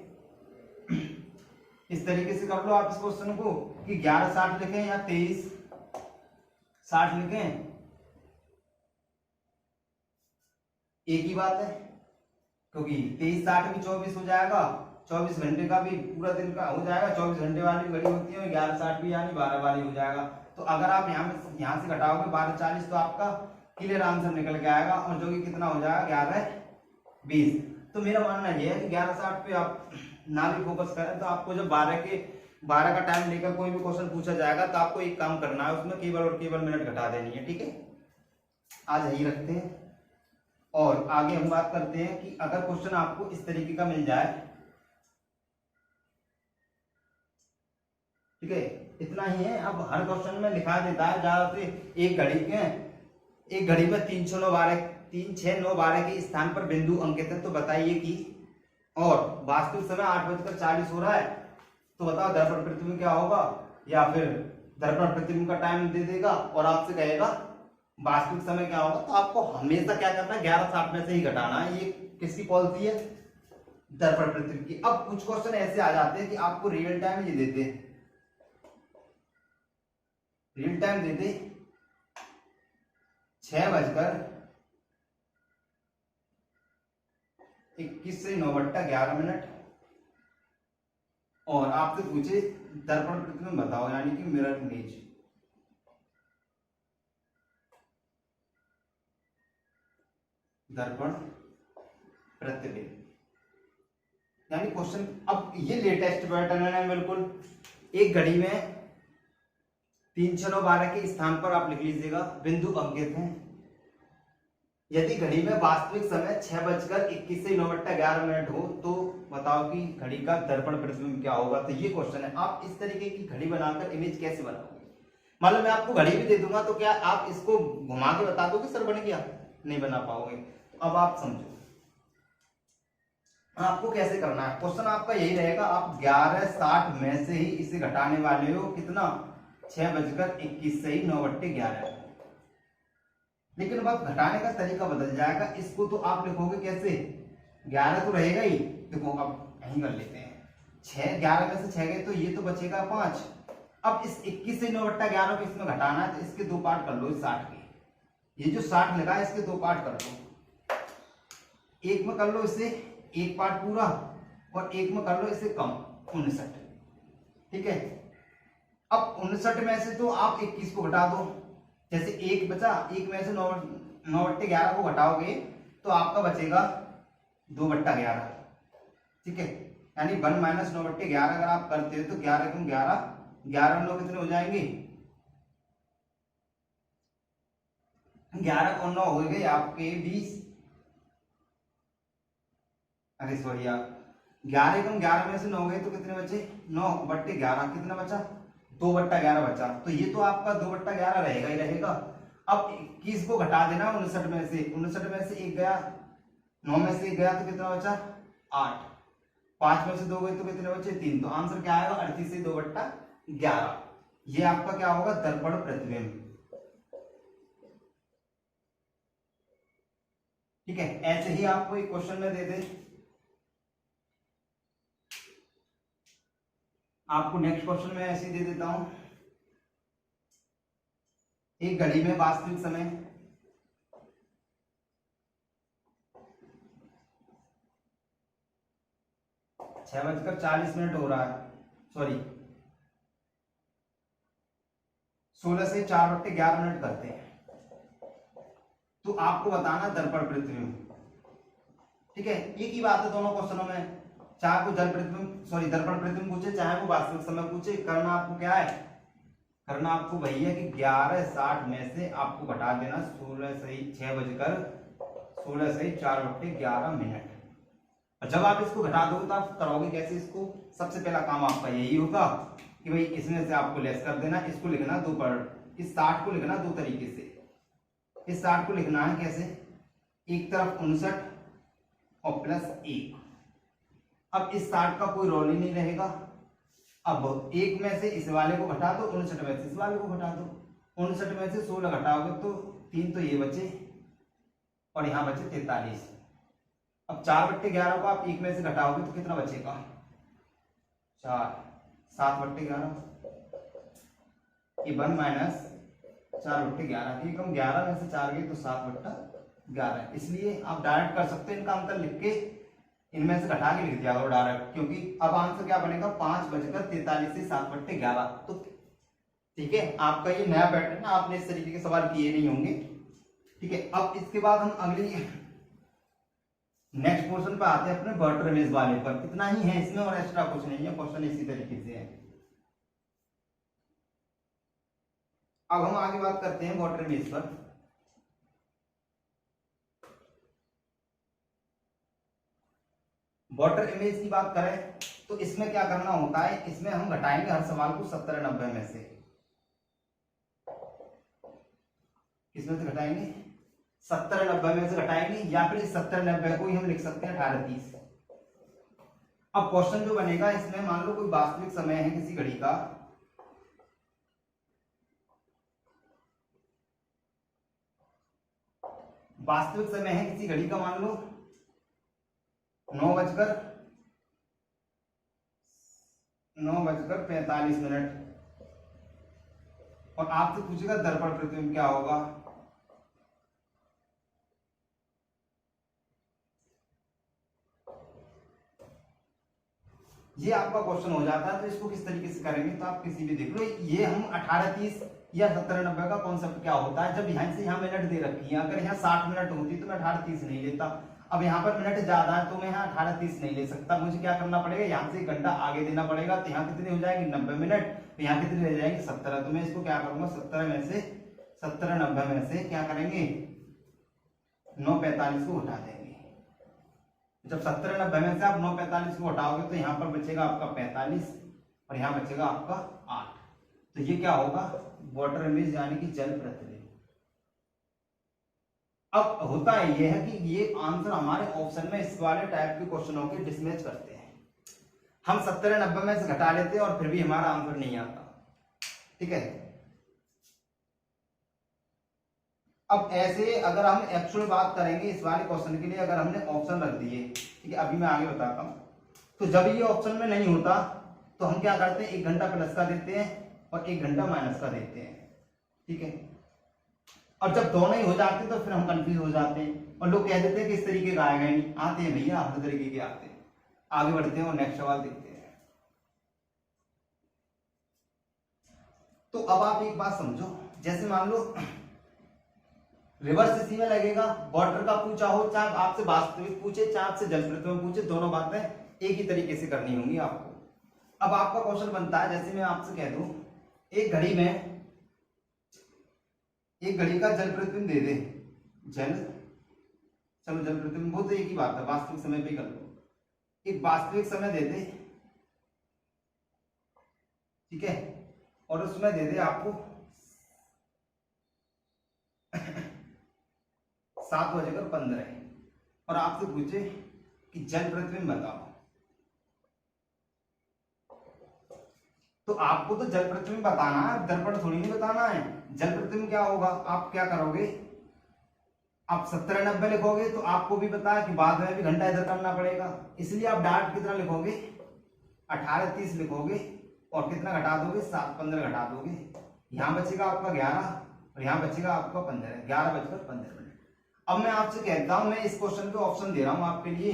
इस तरीके से कर लो आप इस क्वेश्चन को कि 11:60 लिखें या 23:60 लिखें, एक ही बात है, क्योंकि 23:60 भी 24 हो जाएगा, 24 घंटे का भी पूरा दिन का हो जाएगा, 24 घंटे वाली घड़ी होती है, 11:60 भी यानी 12 वाली हो जाएगा। तो अगर आप यहाँ से घटाओगे 12:40 तो आपका क्लियर आंसर निकल के आएगा, और जो कि कितना हो जाएगा 11:20। तो मेरा मानना यह है कि 11:60 पे आप ना भी फोकस करें, तो आपको जब 12 का टाइम लेकर कोई भी क्वेश्चन पूछा जाएगा तो आपको एक काम करना है, उसमें केवल और केवल मिनट घटा देनी है। ठीक है, आज यही रखते हैं और आगे हम बात करते हैं कि अगर क्वेश्चन आपको इस तरीके का मिल जाए, ठीक है, इतना ही है। अब हर क्वेश्चन में लिखा देता है ज्यादा से एक घड़ी में 3, 6, 9, 12 के स्थान पर बिंदु अंकित है, तो बताइए कि, और वास्तविक समय 8:40 हो रहा है, तो बताओ दर्पण प्रतिबिंब क्या होगा, या फिर दर्पण प्रतिबिंब का टाइम दे देगा और आपसे कहेगा वास्तविक समय क्या होगा। तो आपको हमेशा क्या करना है, 11:60 में से ही घटाना है। ये किसकी पॉलिसी है, दर्पण प्रतिबिंब की। अब कुछ क्वेश्चन ऐसे आ जाते हैं कि आपको रियल टाइम ये देते, रियल टाइम देते 6:21 से 9:11, और आपसे पूछे दर्पण प्रतिबिंब बताओ, यानी कि मिरर इमेज। दर्पण प्रतिबिंब यानी क्वेश्चन, अब ये लेटेस्ट पैटर्न है बिल्कुल। एक घड़ी में 3, 6, 9, 12 के स्थान पर आप लिख लीजिएगा बिंदु अंकित हैं। यदि घड़ी में वास्तविक समय 6:21 से 9:11 हो तो बताओ कि घड़ी का दर्पण प्रतिबिंब क्या होगा। तो ये क्वेश्चन है, आप इस तरीके की घड़ी बनाकर इमेज कैसे बनाओगे। मतलब मैं आपको घड़ी भी दे दूंगा तो क्या आप इसको घुमा के बता दोगे सर बन गया, नहीं बना पाओगे। तो अब आप समझो आपको कैसे करना है। क्वेश्चन आपका यही रहेगा, आप 11:60 में से ही इसे घटाने वाले हो कितना, 6:21 से ही 9:11। लेकिन अब घटाने का तरीका बदल जाएगा। इसको तो आप लिखोगे कैसे, 11 तो रहेगा ही। देखो अब यहीं कर लेते हैं, 6 11 में से 6 गए तो ये तो बचेगा 5। अब इस 21 से 9/11 को इसमें घटाना है तो इसके 2 पार्ट कर लो इस 60 के। ये जो 60 लगा है इसके 2 पार्ट कर लो, एक में कर लो इसे 1 पार्ट पूरा और एक में कर लो इसे कम 59। ठीक है, अब 59 में से तो आप 21 को घटा दो, जैसे 1 बचा, 1 में से 9/11 को घटाओगे तो आपका बचेगा 2/11। ठीक है, यानी 1 - 9/11 अगर आप करते हो तो 11 × 11, 11 9 कितने हो जाएंगे, 11 और 9 हो गए आपके 20। अरे सॉरी यार, 11 × 11 में से 9 गए तो कितने बचे, 9/11 कितना बचा, 2/11 बचा। तो ये तो आपका 2/11 रहेगा ही रहेगा। अब 21 को घटा देना 59 में से, 59 में से 1 गया, 9 में से 1 गया तो कितना बचा 8, 5 में से 2 गए तो कितने बचे 3। तो आंसर क्या आएगा 38 से 2/11। ये आपका क्या होगा, दर्पण प्रतिबिंब। ठीक है, ऐसे ही आपको एक क्वेश्चन में दे दे, आपको नेक्स्ट क्वेश्चन में ऐसे ही दे देता हूं, एक घड़ी में वास्तविक समय 6:40 हो रहा है, सॉरी 16 से 4/11 करते हैं। तो आपको बताना दर्पण प्रतिबिंब। ठीक है, एक ही बात है दोनों क्वेश्चनों में, चाहे को दर्पण प्रतिबिंब पूछे चाहे वो वास्तविक समय पूछे, करना आपको क्या है, करना आपको वही है कि 11:60 में से आपको घटा देना 16 से 4/11। और जब आप इसको घटा दोगे तो आप कराओगे कैसे इसको, सबसे पहला काम आपका यही होगा कि भाई इसमें से आपको लेस कर देना, इसको लिखना दो पर, इस 60 को लिखना दो तरीके से। इस 60 को लिखना है कैसे, एक तरफ 59 और +1। अब इस 60 का कोई रोल ही नहीं रहेगा। अब 1 में से इस वाले को घटा दो, 59 में से इस वाले को घटा दो, 59 में से 16 घटाओगे तो 3 तो ये बचे और यहां बचे 43। अब 4/11 को आप 1 में से घटाओगे तो कितना बचेगा 4, 7/11। ये 1 - 4/11 की कम 11 में से 4 गए तो 7/11। इसलिए आप डायरेक्ट कर सकते हैं, इनका अंतर लिख के इनमें से घटा के लिख दिया करो डायरेक्ट, क्योंकि अब आंसर क्या बनेगा 5:43 से 7/11। तो ठीक है, आपका ये नया पैटर्न है, आपने इस तरीके के सवाल किए नहीं होंगे। ठीक है, अब इसके बाद हम अगली नेक्स्ट क्वेश्चन पे आते हैं अपने वाटर इमेज वाले पर। इतना ही है इसमें और एक्स्ट्रा कुछ नहीं है, क्वेश्चन इसी तरीके से है। अब हम आगे बात करते हैं वाटर इमेज पर। वाटर इमेज की बात करें तो इसमें क्या करना होता है, इसमें हम घटाएंगे हर सवाल को 70 90 में से। किसमें से घटाएंगे, 70 90 में से घटाएंगे, या फिर 70 90 को ही हम लिख सकते हैं 18 30। अब क्वेश्चन जो बनेगा इसमें मान लो कोई वास्तविक समय है किसी घड़ी का, वास्तविक समय है किसी घड़ी का मान लो 9:45 और आपसे पूछेगा दर्पण प्रतिबिंब क्या होगा। ये आपका क्वेश्चन हो जाता है। तो इसको किस तरीके से करेंगे, तो आप किसी भी देख लो, ये हम 18 30 या 70 90 का कॉन्सेप्ट क्या होता है, जब यहाँ से यहाँ मिनट दे रखी है, अगर यहाँ 60 मिनट होती तो मैं 18 30 नहीं लेता। अब यहाँ पर मिनट ज्यादा है तो मैं यहाँ 18 30 नहीं ले सकता, मुझे क्या करना पड़ेगा, यहाँ से 1 घंटा आगे देना पड़ेगा। तो यहाँ कितनी हो जाएगी 90 मिनट, तो यहाँ कितनी रह जाएंगे 70। तो मैं इसको क्या करूंगा 70 90 में से क्या करेंगे 9:45 को उठा देंगे। जब 70 90 में से आप 9:45 को हटाओगे तो यहाँ पर बचेगा आपका 45 और यहाँ बचेगा आपका 8। तो ये क्या होगा वाटर इमेज यानी कि जल प्रतिबिंब। अब होता है ये है कि ये आंसर हमारे ऑप्शन में इस वाले टाइप के क्वेश्चनों के डिसमैच करते हैं। हम 70 90 में से घटा लेते हैं और फिर भी हमारा आंसर नहीं आता। ठीक है, अब ऐसे अगर हम एक्चुअल बात करेंगे इस वाले क्वेश्चन के लिए, अगर हमने ऑप्शन रख दिए, ठीक है, अभी मैं आगे बताता हूँ, तो जब ये ऑप्शन में नहीं होता तो हम क्या करते हैं, 1 घंटा प्लस का देते हैं और 1 घंटा माइनस का देते हैं, ठीक है। और जब दोनों ही हो जाते हैं तो फिर हम कंफ्यूज हो जाते हैं और लोग कह देते हैं कि इस तरीके का आएगा ही नहीं। आते हैं भैया, हर तरीके के आते हैं। आगे बढ़ते हैं और नेक्स्ट सवाल देखते हैं। तो अब आप एक बात समझो, जैसे मान लो रिवर्स इसी में लगेगा, वाटर का पूछा हो, चाहे आपसे वास्तविक पूछे चाहे आपसे जल पृथ्वी पूछे, दोनों बातें एक ही तरीके से करनी होंगी आपको। अब आपका क्वेश्चन बनता है, जैसे मैं आपसे कह दूं एक घड़ी में, एक घड़ी का जल प्रतिबिंब दे दे, जल, चलो जल प्रतिबिंब वो तो एक ही बात है, वास्तविक समय पे कर लो, एक वास्तविक समय दे दे, ठीक है, और उसमें दे दे आपको 7:15 और आपसे पूछे कि जल प्रतिबिंब बताओ, तो आपको तो जल प्रतिबिंब बताना है, दर्पण थोड़ी नहीं बताना है। जल प्रतिबिंब क्या होगा, आप क्या करोगे, आप 70-90 लिखोगे तो आपको भी पता है कि बाद में भी घंटा इधर करना पड़ेगा, इसलिए आप डायरेक्ट कितना लिखोगे, 18:30 लिखोगे और कितना घटा दोगे, 7:15 घटा दोगे, यहां बचेगा आपका 11 और यहां बचेगा आपका 15, 11:15। अब मैं आपसे कहता हूं, मैं इस क्वेश्चन पे ऑप्शन दे रहा हूं आपके लिए,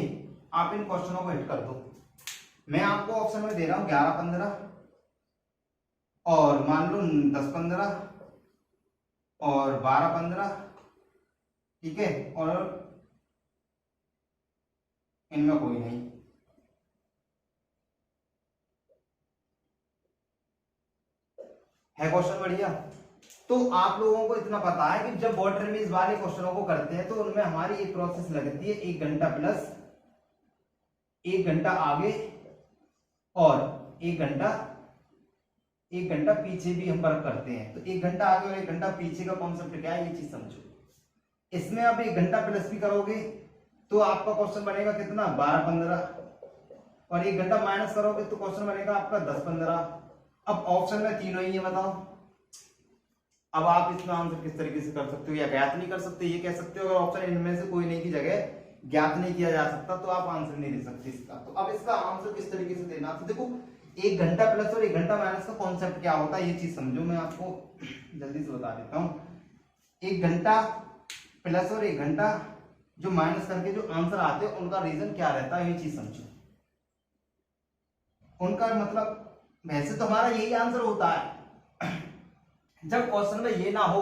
आप इन क्वेश्चनों को हिट कर दो। मैं आपको ऑप्शन में दे रहा हूं 11:15 और मान लो 10:15 और 12:15, ठीक है, और इनमें कोई नहीं। है क्वेश्चन बढ़िया। तो आप लोगों को इतना पता है कि जब वाटर में इस वाले क्वेश्चनों को करते हैं तो उनमें हमारी एक प्रोसेस लगती है, 1 घंटा प्लस 1 घंटा आगे और 1 घंटा पीछे भी हम वर्क करते हैं। तो 1 घंटा आगे और 1 घंटा पीछे का कॉन्सेप्ट क्या है, ये चीज समझो। इसमें आप 1 घंटा प्लस भी करोगे तो आपका क्वेश्चन बनेगा कितना, 12:15 और 1 घंटा माइनस करोगे तो क्वेश्चन बनेगा आपका 10:15। अब ऑप्शन में तीनों ही है, बताओ अब आप इसमें आंसर किस तरीके से कर सकते हो, या ज्ञात नहीं कर सकते, ये कह सकते हो अगर ऑप्शन इनमें से कोई नहीं की जगह ज्ञात नहीं किया जा सकता तो आप आंसर नहीं दे सकते इसका। तो अब इसका आंसर किस तरीके से देना, तो देखो 1 घंटा प्लस और 1 घंटा माइनस का कॉन्सेप्ट क्या होता है ये चीज समझो, मैं आपको जल्दी से बता देता हूं। 1 घंटा प्लस और 1 घंटा जो माइनस करके जो आंसर आते हैं उनका रीजन क्या रहता है ये चीज समझो। उनका मतलब वैसे तो हमारा यही आंसर होता है जब क्वेश्चन में ये ना हो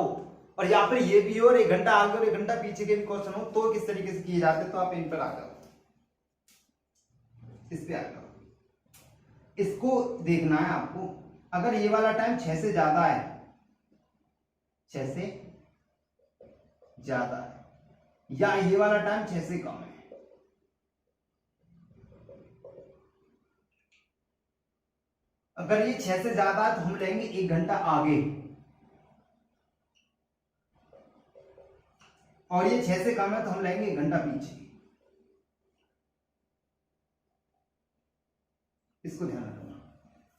और या फिर ये भी हो और 1 घंटा आगे और 1 घंटा पीछे के भी क्वेश्चन हो तो किस तरीके से किए जाते, तो आप इन पर आ जाओ, इस पे आ जाओ। इसको देखना है आपको, अगर ये वाला टाइम 6 से ज्यादा है, 6 से ज्यादा है या ये वाला टाइम 6 से कम है, अगर ये 6 से ज्यादा है तो हम लेंगे 1 घंटा आगे और ये 6 से कम है तो हम लेंगे 1 घंटा पीछे। इसको ध्यान रखना,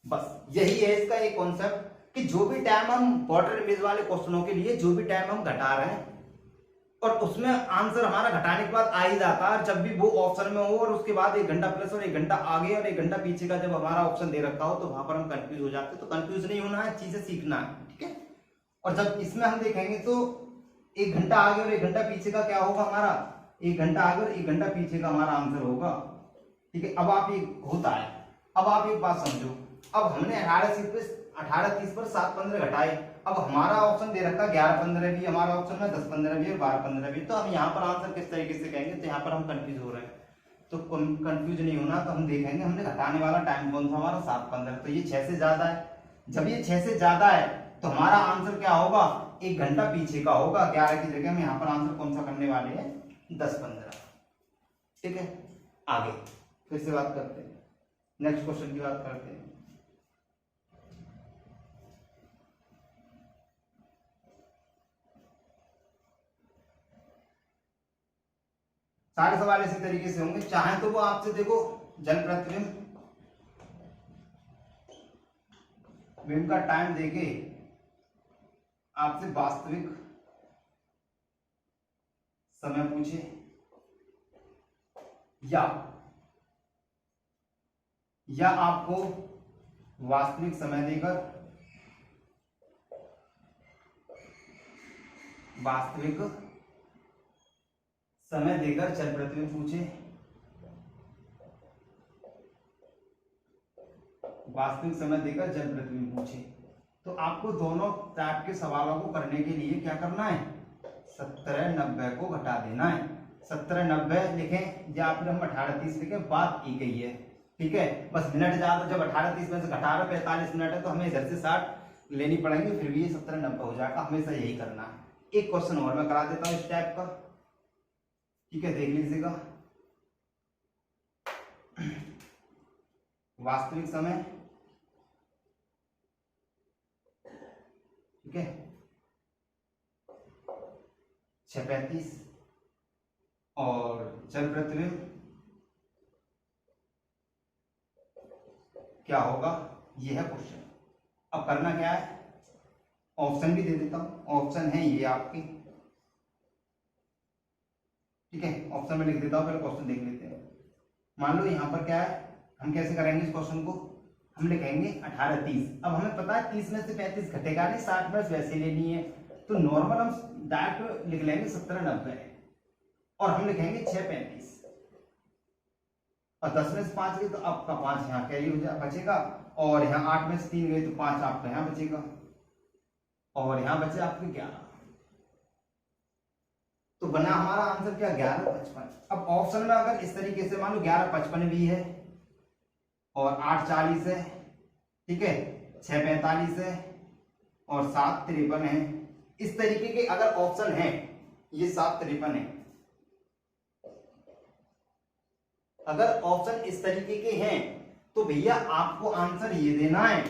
बस यही है इसका एक कॉन्सेप्ट कि जो भी टाइम हम वाटर इमेज वाले क्वेश्चनों के लिए जो भी टाइम हम घटा रहे हैं और उसमें आंसर हमारा घटाने के बाद आ ही जाता है, जब भी वो ऑप्शन में हो और उसके बाद 1 घंटा प्लस और 1 घंटा आगे और 1 घंटा पीछे का जब हमारा ऑप्शन दे रखा हो तो वहां पर हम कंफ्यूज हो जाते हैं। तो कंफ्यूज नहीं होना है, चीजें सीखना है, ठीक है। और जब इसमें हम देखेंगे तो 1 घंटा आगे और 1 घंटा पीछे का क्या होगा हमारा, 1 घंटा आगे और 1 घंटा पीछे का हमारा आंसर होगा, ठीक है। अब आप ये होता है, अब आप एक बात समझो, अब हमने 18:30 पर 7:15 घटाए, अब हमारा ऑप्शन दे रखा 11:15 भी हमारा ऑप्शन है, 10:15 भी और 12:15 भी, तो हम यहाँ पर आंसर किस तरीके से कहेंगे, तो यहाँ पर हम कंफ्यूज हो रहे हैं। तो कंफ्यूज नहीं होना, तो हम देखेंगे हमने घटाने वाला टाइम कौन सा हमारा 7:15, तो ये 6 से ज्यादा है, जब ये 6 से ज्यादा है तो हमारा आंसर क्या होगा, 1 घंटा पीछे का होगा, 11 की जगह हम यहाँ पर आंसर कौन सा करने वाले हैं, 10:15, ठीक है। आगे फिर से बात करते हैं, नेक्स्ट क्वेश्चन की बात करते हैं। सारे सवाल इसी तरीके से होंगे, चाहे तो वो आपसे देखो जल प्रतिबिंब बिंब का टाइम देके आपसे वास्तविक समय पूछे या आपको वास्तविक समय देकर चल प्रतिबिंब पूछे, वास्तविक समय देकर जल प्रतिबिंब पूछे, तो आपको दोनों टाइप के सवालों को करने के लिए क्या करना है, 70 90 को घटा देना है। 70 90 लिखें या फिर हम 18 30 लिखें, बात की गई है, ठीक है। बस मिनट ज्यादा, जब 18 30 में से घटा रहे 45 मिनट है तो हमें इधर से 60 लेनी पड़ेंगे, फिर भी ये 70 90 हो जाएगा। हमेशा यही करना है। एक क्वेश्चन और मैं करा देता हूँ इस टाइप का, ठीक है, देख लीजिएगा। वास्तविक समय, ठीक है, 6:35 और जल प्रतिबिंब क्या होगा, ये है क्वेश्चन। अब करना क्या है, ऑप्शन भी दे देता हूं। ऑप्शन है ये आपकी, ठीक है, ऑप्शन में लिख देता हूं, पहले क्वेश्चन देख लेते हैं। मान लो यहां पर क्या है, हम कैसे करेंगे इस क्वेश्चन को, हम लिखेंगे 18 30। अब हमें पता है 30 में से 35 घटेगा नहीं, 60 में से वैसे लेनी है, तो नॉर्मल हम डायरेक्ट लिख लेंगे 70 90 और हम लिखेंगे 6:35 और 10 में से 5 गई तो आपका 5 यहाँ कैरी हो जाए बचेगा, और यहाँ 8 में से 3 गई तो 5 आपका यहाँ बचेगा, और यहाँ बचे आपके 11। तो बना हमारा आंसर क्या, 11:55। अब ऑप्शन में अगर इस तरीके से मान लो 11:55 भी है और 8:40 है, ठीक है, 6:45 है और 7:53 है, इस तरीके के अगर ऑप्शन है, ये 7:53 है, अगर ऑप्शन इस तरीके के हैं तो भैया आपको आंसर ये देना है।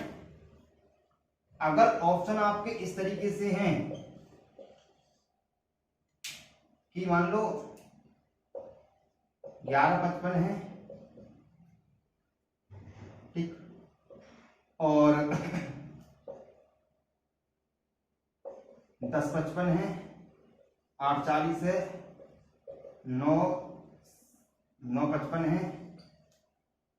अगर ऑप्शन आपके इस तरीके से हैं कि मान लो 11:55 है, ठीक, और 10:55 है, 8:40 है, 9:55 है,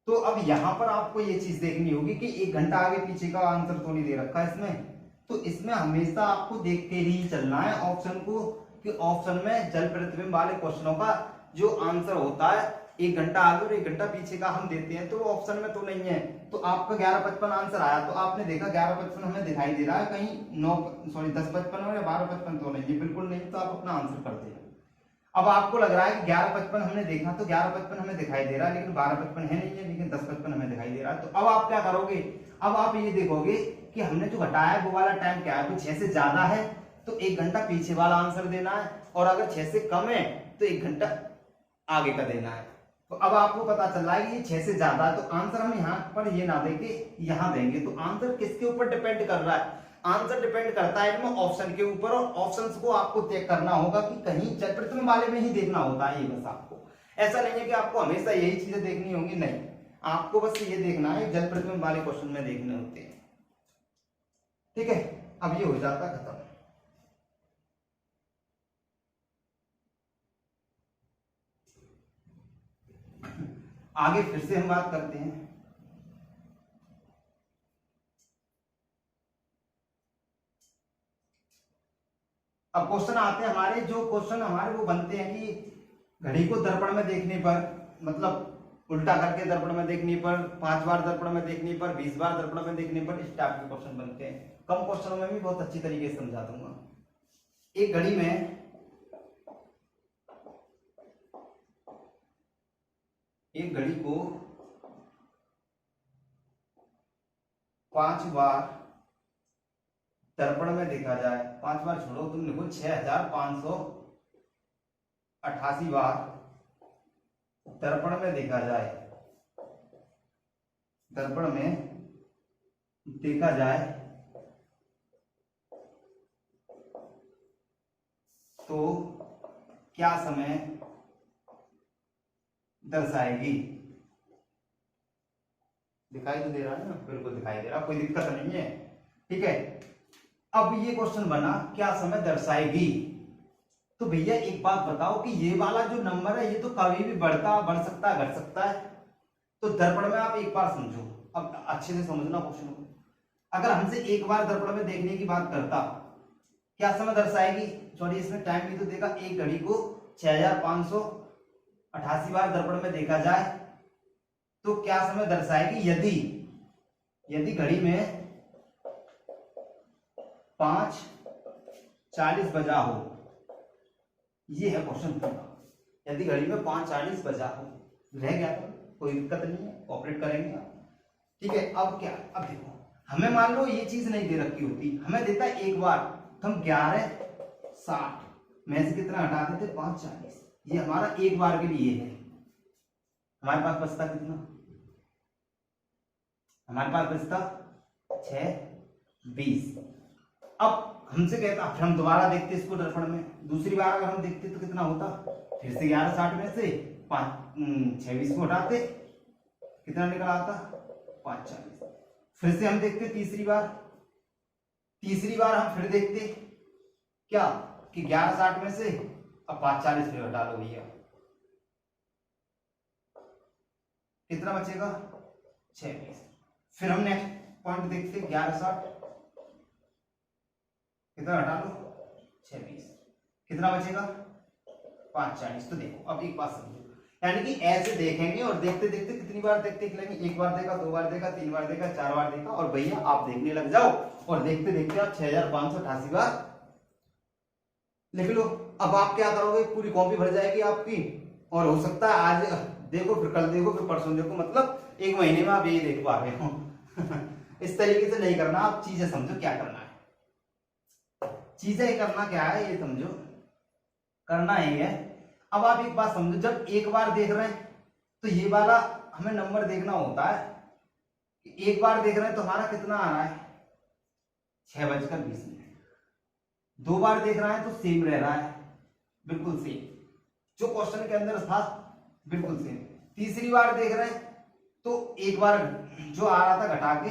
तो अब यहां पर आपको ये चीज देखनी होगी कि 1 घंटा आगे पीछे का आंसर तो नहीं दे रखा है इसमें, तो इसमें हमेशा आपको देख के ही चलना है ऑप्शन को, कि ऑप्शन में जल प्रतिबिंब वाले क्वेश्चनों का जो आंसर होता है 1 घंटा आगे और 1 घंटा पीछे का हम देते हैं, तो वो ऑप्शन में तो नहीं है। तो आपका 11:55 आंसर आया, तो आपने देखा 11:55 हमें दिखाई दे रहा है कहीं 10:55 या 12:55 तो नहीं है, बिल्कुल नहीं, तो आप अपना आंसर कर देना। अब आपको लग रहा है कि 11:55 हमने देखा तो 11:55 हमें दिखाई दे रहा है, लेकिन 12:55 है नहीं है, लेकिन 10:55 हमें दिखाई दे रहा है। तो अब आप क्या करोगे, अब आप ये देखोगे कि हमने जो घटाया है वो वाला टाइम क्या है, तो 6 से ज्यादा है तो 1 घंटा पीछे वाला आंसर देना है, और अगर 6 से कम है तो 1 घंटा आगे का देना है। तो अब आपको पता चल रहा है कि ये 6 से ज्यादा है, तो आंसर हम यहाँ पर ये ना देके यहाँ देंगे। तो आंसर किसके ऊपर डिपेंड कर रहा है, आंसर डिपेंड करता है इनमें ऑप्शन के ऊपर, और ऑप्शंस को आपको चेक करना होगा कि कहीं जल प्रतिबिंब वाले में ही देखना होता है। ये बस आपको ऐसा नहीं है कि आपको हमेशा यही चीजें देखनी होंगी, नहीं, आपको बस ये देखना है जल प्रतिबिंब वाले क्वेश्चन में देखने होते हैं, ठीक है। अब ये हो जाता खत्म। आगे फिर से हम बात करते हैं। अब क्वेश्चन आते हैं हमारे, जो क्वेश्चन हमारे वो बनते हैं कि घड़ी को दर्पण में देखने पर, मतलब उल्टा करके दर्पण में देखने पर, 5 बार दर्पण में देखने पर, 20 बार दर्पण में देखने पर, इस टाइप के क्वेश्चन बनते हैं। कम क्वेश्चनों में भी बहुत अच्छी तरीके से समझा दूंगा। एक घड़ी में एक घड़ी को 5 बार दर्पण में देखा जाए, 5 बार छोड़ो, तुम लिखो 6588 बार दर्पण में देखा जाए, दर्पण में देखा जाए तो क्या समय दर्शाएगी। दिखाई तो दे रहा है ना, बिल्कुल दिखाई दे रहा, कोई दिक्कत नहीं है, ठीक है। अब ये क्वेश्चन बना क्या समय दर्शाएगी, तो भैया एक बात बताओ कि ये वाला जो नंबर है ये तो कभी भी बढ़ सकता है, घट सकता है। तो दर्पण में आप एक बार समझो, अब अच्छे से समझना क्वेश्चन को। अगर हमसे एक बार दर्पण में देखने की बात करता, क्या समय दर्शाएगी, सॉरी इसमें टाइम भी तो देगा, एक घड़ी को 6588 बार दर्पण में देखा जाए तो क्या समय दर्शाएगी, यदि घड़ी में 5:40 बजा हो। ये है क्वेश्चन पूरा। यदि घड़ी में 5:40 बजा हो, रह गया तो कोई दिक्कत नहीं है, ऑपरेट करेंगे आप। ठीक है, अब क्या, अब देखो हमें मान लो ये चीज नहीं दे रखी होती, हमें देता है एक बार, तो हम 11:60 में से कितना हटा देते, 5:40। ये हमारा एक बार के लिए है। हमारे पास बचता कितना, हमारे पास बचता 6:20। अब हमसे कहता, फिर हम दोबारा देखते इसको दर्पण में, दूसरी बार अगर हम देखते तो कितना होता, फिर से 11:60 में से 6:20 को हटाते, कितना निकल आता, 5:40। फिर से हम देखते तीसरी बार हम फिर देखते क्या कि 11:60 में से अब 5:40 फिर हटा लो भैया, कितना बचेगा, 6:20। फिर हम नेक्स्ट पॉइंट देखते 11:60, कितना हटा लो, 6:20, कितना बचेगा, 5:40। तो देखो अब एक बात समझो, यानी कि ऐसे देखेंगे और देखते देखते कितनी बार देखते चलेंगे, एक बार देखा, दो बार देखा, तीन बार देखा, चार बार देखा, और भैया आप देखने लग जाओ और देखते देखते आप 6588 बार लिख लो। अब आप क्या करोगे, पूरी कॉपी भर जाएगी आपकी, और हो सकता है आज देखो, फिर कल देखो, फिर परसों देखो, मतलब एक महीने में आप यही देख पा रहे हो। इस तरीके से नहीं करना, आप चीजें समझो क्या करना है, चीजें करना क्या है ये समझो, करना ही है। अब आप एक बात समझो, जब एक बार देख रहे हैं तो ये वाला हमें नंबर देखना होता है, एक बार देख रहे हैं तो हमारा कितना आ रहा है, 6:20। दो बार देख रहा है तो सेम रह रहा है, बिल्कुल सेम जो क्वेश्चन के अंदर था, बिल्कुल सेम। तीसरी बार देख रहे हैं तो एक बार जो आ रहा था घटा के,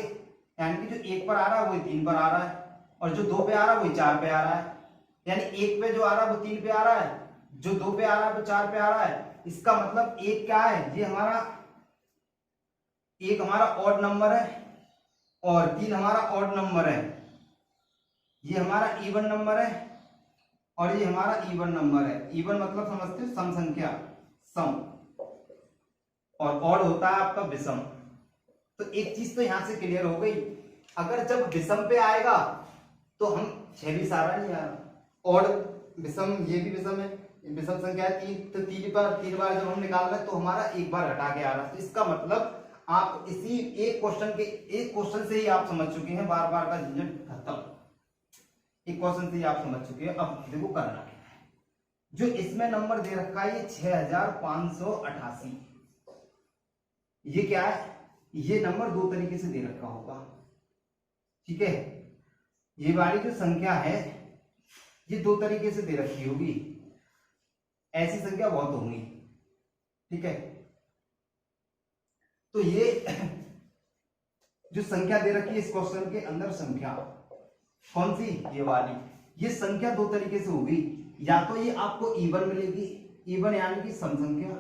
यानी कि जो एक पर आ रहा है वही 3 पर आ रहा है, और जो 2 पे आ रहा है वही 4 पे आ रहा है, यानी एक पे जो आ रहा है वो 3 पे आ रहा है, जो 2 पे आ रहा है वो 4 पे आ रहा है। इसका मतलब एक क्या है, ये हमारा एक हमारा ऑड नंबर है और 3 हमारा ऑड नंबर है, ये हमारा इवन नंबर है और ये हमारा इवन नंबर है। इवन मतलब समझते हो, सम संख्या, सम, और ऑड होता है आपका विषम। तो एक चीज तो यहां से क्लियर हो गई, अगर जब विषम पे आएगा तो हम 6:20 आ रहा नहीं आ रहा, ऑड विषम, ये भी विषम है, विषम संख्या है 3, तो 3 बार जब हम निकाल रहे हैं तो हमारा एक बार हटा के आ रहा है। तो इसका मतलब आप इसी एक क्वेश्चन से ही आप समझ चुके हैं, बार बार का झंझट खत्म, एक क्वेश्चन से ही आप समझ चुके हैं। अब देखो करना क्या है, जो इसमें नंबर दे रखा है ये 6588, ये क्या है, ये नंबर दो तरीके से दे रखा होगा, ठीक है। ये वाली जो संख्या है ये दो तरीके से दे रखी होगी, ऐसी संख्या बहुत होंगी, ठीक है। तो ये जो संख्या दे रखी है इस क्वेश्चन के अंदर, संख्या कौन सी, ये वाली, ये संख्या दो तरीके से होगी, या तो ये आपको इवन मिलेगी, इवन यानी कि सम संख्या,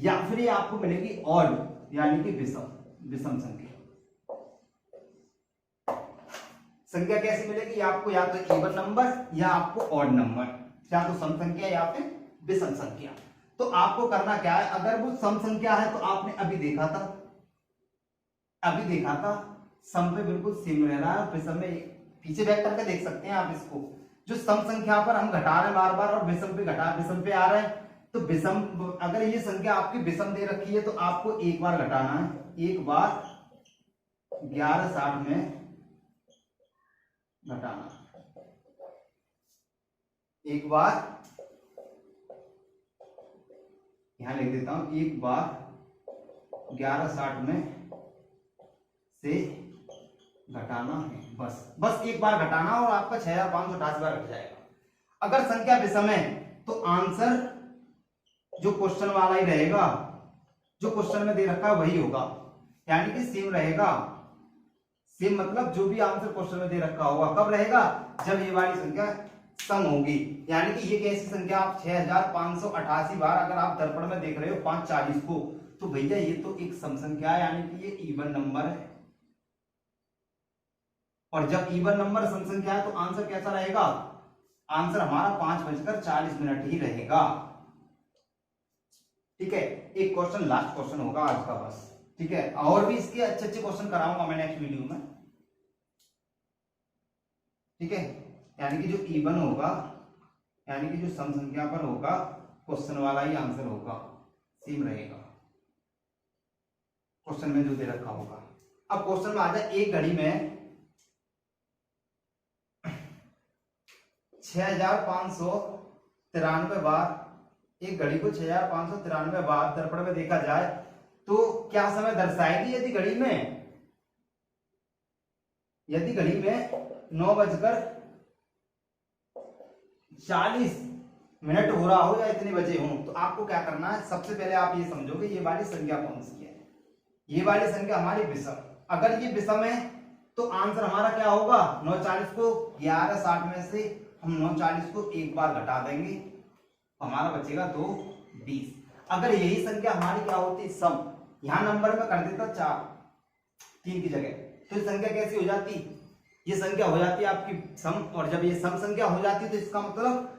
या फिर ये आपको मिलेगी ऑड यानी कि विषम संख्या। संख्या कैसी मिलेगी आपको, या तो इवन नंबर या आपको ऑड नंबर, या तो सम संख्या या फिर विषम संख्या। तो आपको करना क्या है, अगर वो सम संख्या है तो आपने अभी देखा था सम पे बिल्कुल सेम रह रहा है, विषम में पीछे बैक करके देख सकते हैं आप इसको, जो सम संख्या पर हम घटा रहे हैं बार बार और विषम पे आ रहे हैं, तो विषम, अगर ये संख्या आपकी विषम दे रखी है तो आपको एक बार घटाना है, एक बार 1160 में घटाना, एक बार यहां लिख देता हूं, एक बार 1160 में से घटाना है, बस एक बार घटाना और आपका 6588 बार घट जाएगा। अगर संख्या विषम है तो आंसर जो क्वेश्चन वाला ही रहेगा, जो क्वेश्चन में दे रखा है वही होगा, यानी कि सेम रहेगा। सेम मतलब जो भी आंसर क्वेश्चन में दे रखा होगा कब रहेगा, जब ये वाली संख्या सम होगी। यानी कि ये कैसी संख्या, आप 6588 बार अगर आप दर्पण में देख रहे हो 540 को, तो भैया ये तो एक सम संख्या है, यानी कि ये इवन नंबर है। और जब इवन नंबर सम संख्या है तो आंसर कैसा रहेगा, आंसर हमारा 5:40 ही रहेगा। ठीक है, एक क्वेश्चन लास्ट क्वेश्चन होगा आज का बस। ठीक है, और भी इसके अच्छे अच्छे क्वेश्चन कराऊंगा मैं नेक्स्ट वीडियो में। ठीक है, यानी कि जो इवन होगा, यानी कि जो सम संख्या पर होगा, क्वेश्चन वाला ही आंसर होगा, सेम रहेगा क्वेश्चन में जो दे रखा होगा। अब क्वेश्चन में आ जाए, एक घड़ी में 6593 बार, एक घड़ी को 6593 बार दर्पण में देखा जाए तो क्या समय दर्शाएगी? यदि घड़ी में 9:40 हो रहा हो या इतने बजे हो, तो आपको क्या करना है, सबसे पहले आप ये समझोगे ये वाली संख्या कौन सी है। ये वाली संख्या हमारी विषम, अगर ये विषम है तो आंसर हमारा क्या होगा, 9:40 को 11:60 में से हम 9:40 को एक बार घटा देंगे, हमारा बचेगा 2:20। अगर यही संख्या हमारी क्या होती, सम, यहां नंबर में कर देता 4 3 की जगह, तो ये संख्या कैसी हो जाती, ये संख्या हो जाती है आपकी सम। और जब ये सम संख्या हो जाती है तो इसका मतलब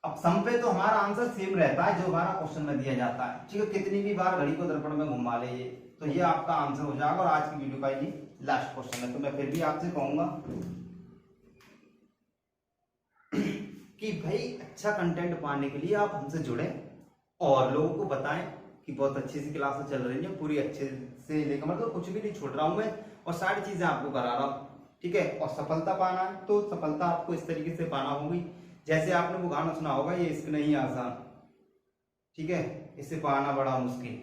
अब सम पे तो हमारा आंसर सेम रहता है जो हमारा क्वेश्चन में दिया जाता है। ठीक है, कितनी भी बार घड़ी को दर्पण में घुमा ले ये, तो ये आपका आंसर हो जाएगा। और आज की वीडियो का ये लास्ट क्वेश्चन है, तो मैं फिर भी आपसे कहूंगा कि भाई अच्छा कंटेंट पाने के लिए आप हमसे जुड़े और लोगों को बताएं कि बहुत अच्छी सी क्लासेस चल रही है, पूरी अच्छे से लेकर, मतलब कुछ भी नहीं छोड़ रहा हूं मैं, और सारी चीजें आपको करा रहा हूं। ठीक है, और सफलता पाना है तो सफलता आपको इस तरीके से पाना होगी, जैसे आपने वो गाना सुना होगा, ये इश्क नहीं आसान। ठीक है, इसे पाना बड़ा मुश्किल,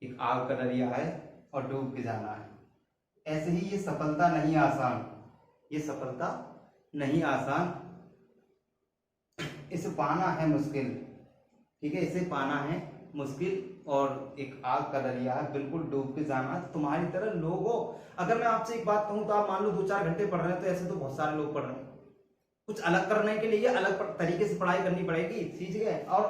एक आग का दरिया है और डूब के जाना है। ऐसे ही ये सफलता नहीं आसान, ये सफलता नहीं आसान, इसे पाना है मुश्किल। ठीक है, इसे पाना है मुश्किल, और एक आग का दरिया है, बिल्कुल डूब के जाना है। तुम्हारी तरह लोगों, अगर मैं आपसे एक बात कहूं तो आप मान लो 2-4 घंटे पढ़ रहे हैं, तो ऐसे तो बहुत सारे लोग पढ़ रहे हैं। कुछ अलग करने के लिए अलग तरीके से पढ़ाई करनी पड़ेगी, ठीक है, और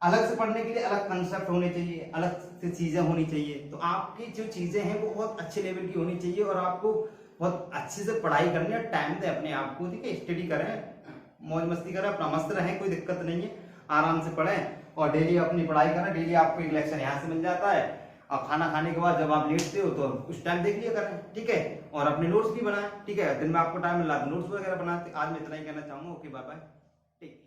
अलग से पढ़ने के लिए अलग कंसेप्ट होने चाहिए, अलग से चीजें होनी चाहिए। तो आपकी जो चीजें हैं वो बहुत अच्छे लेवल की होनी चाहिए, और आपको बहुत अच्छे से पढ़ाई करनी है। टाइम दे अपने आप को, ठीक है, स्टडी करें, मौज मस्ती करें, अपना मस्त रहें, कोई दिक्कत नहीं है, आराम से पढ़ें और डेली अपनी पढ़ाई करें। डेली आपको एक लेक्चर यहाँ से मिल जाता है, और खाना खाने के बाद जब आप लेटते हो तो उस टाइम देख लिया करें। ठीक है, और अपने नोट्स भी बनाएं। ठीक है, दिन में आपको टाइम मिल रहा है तो नोट्स वगैरह बनाते। आज मैं इतना ही कहना चाहूंगा। ओके, बाय बाय, ठीक।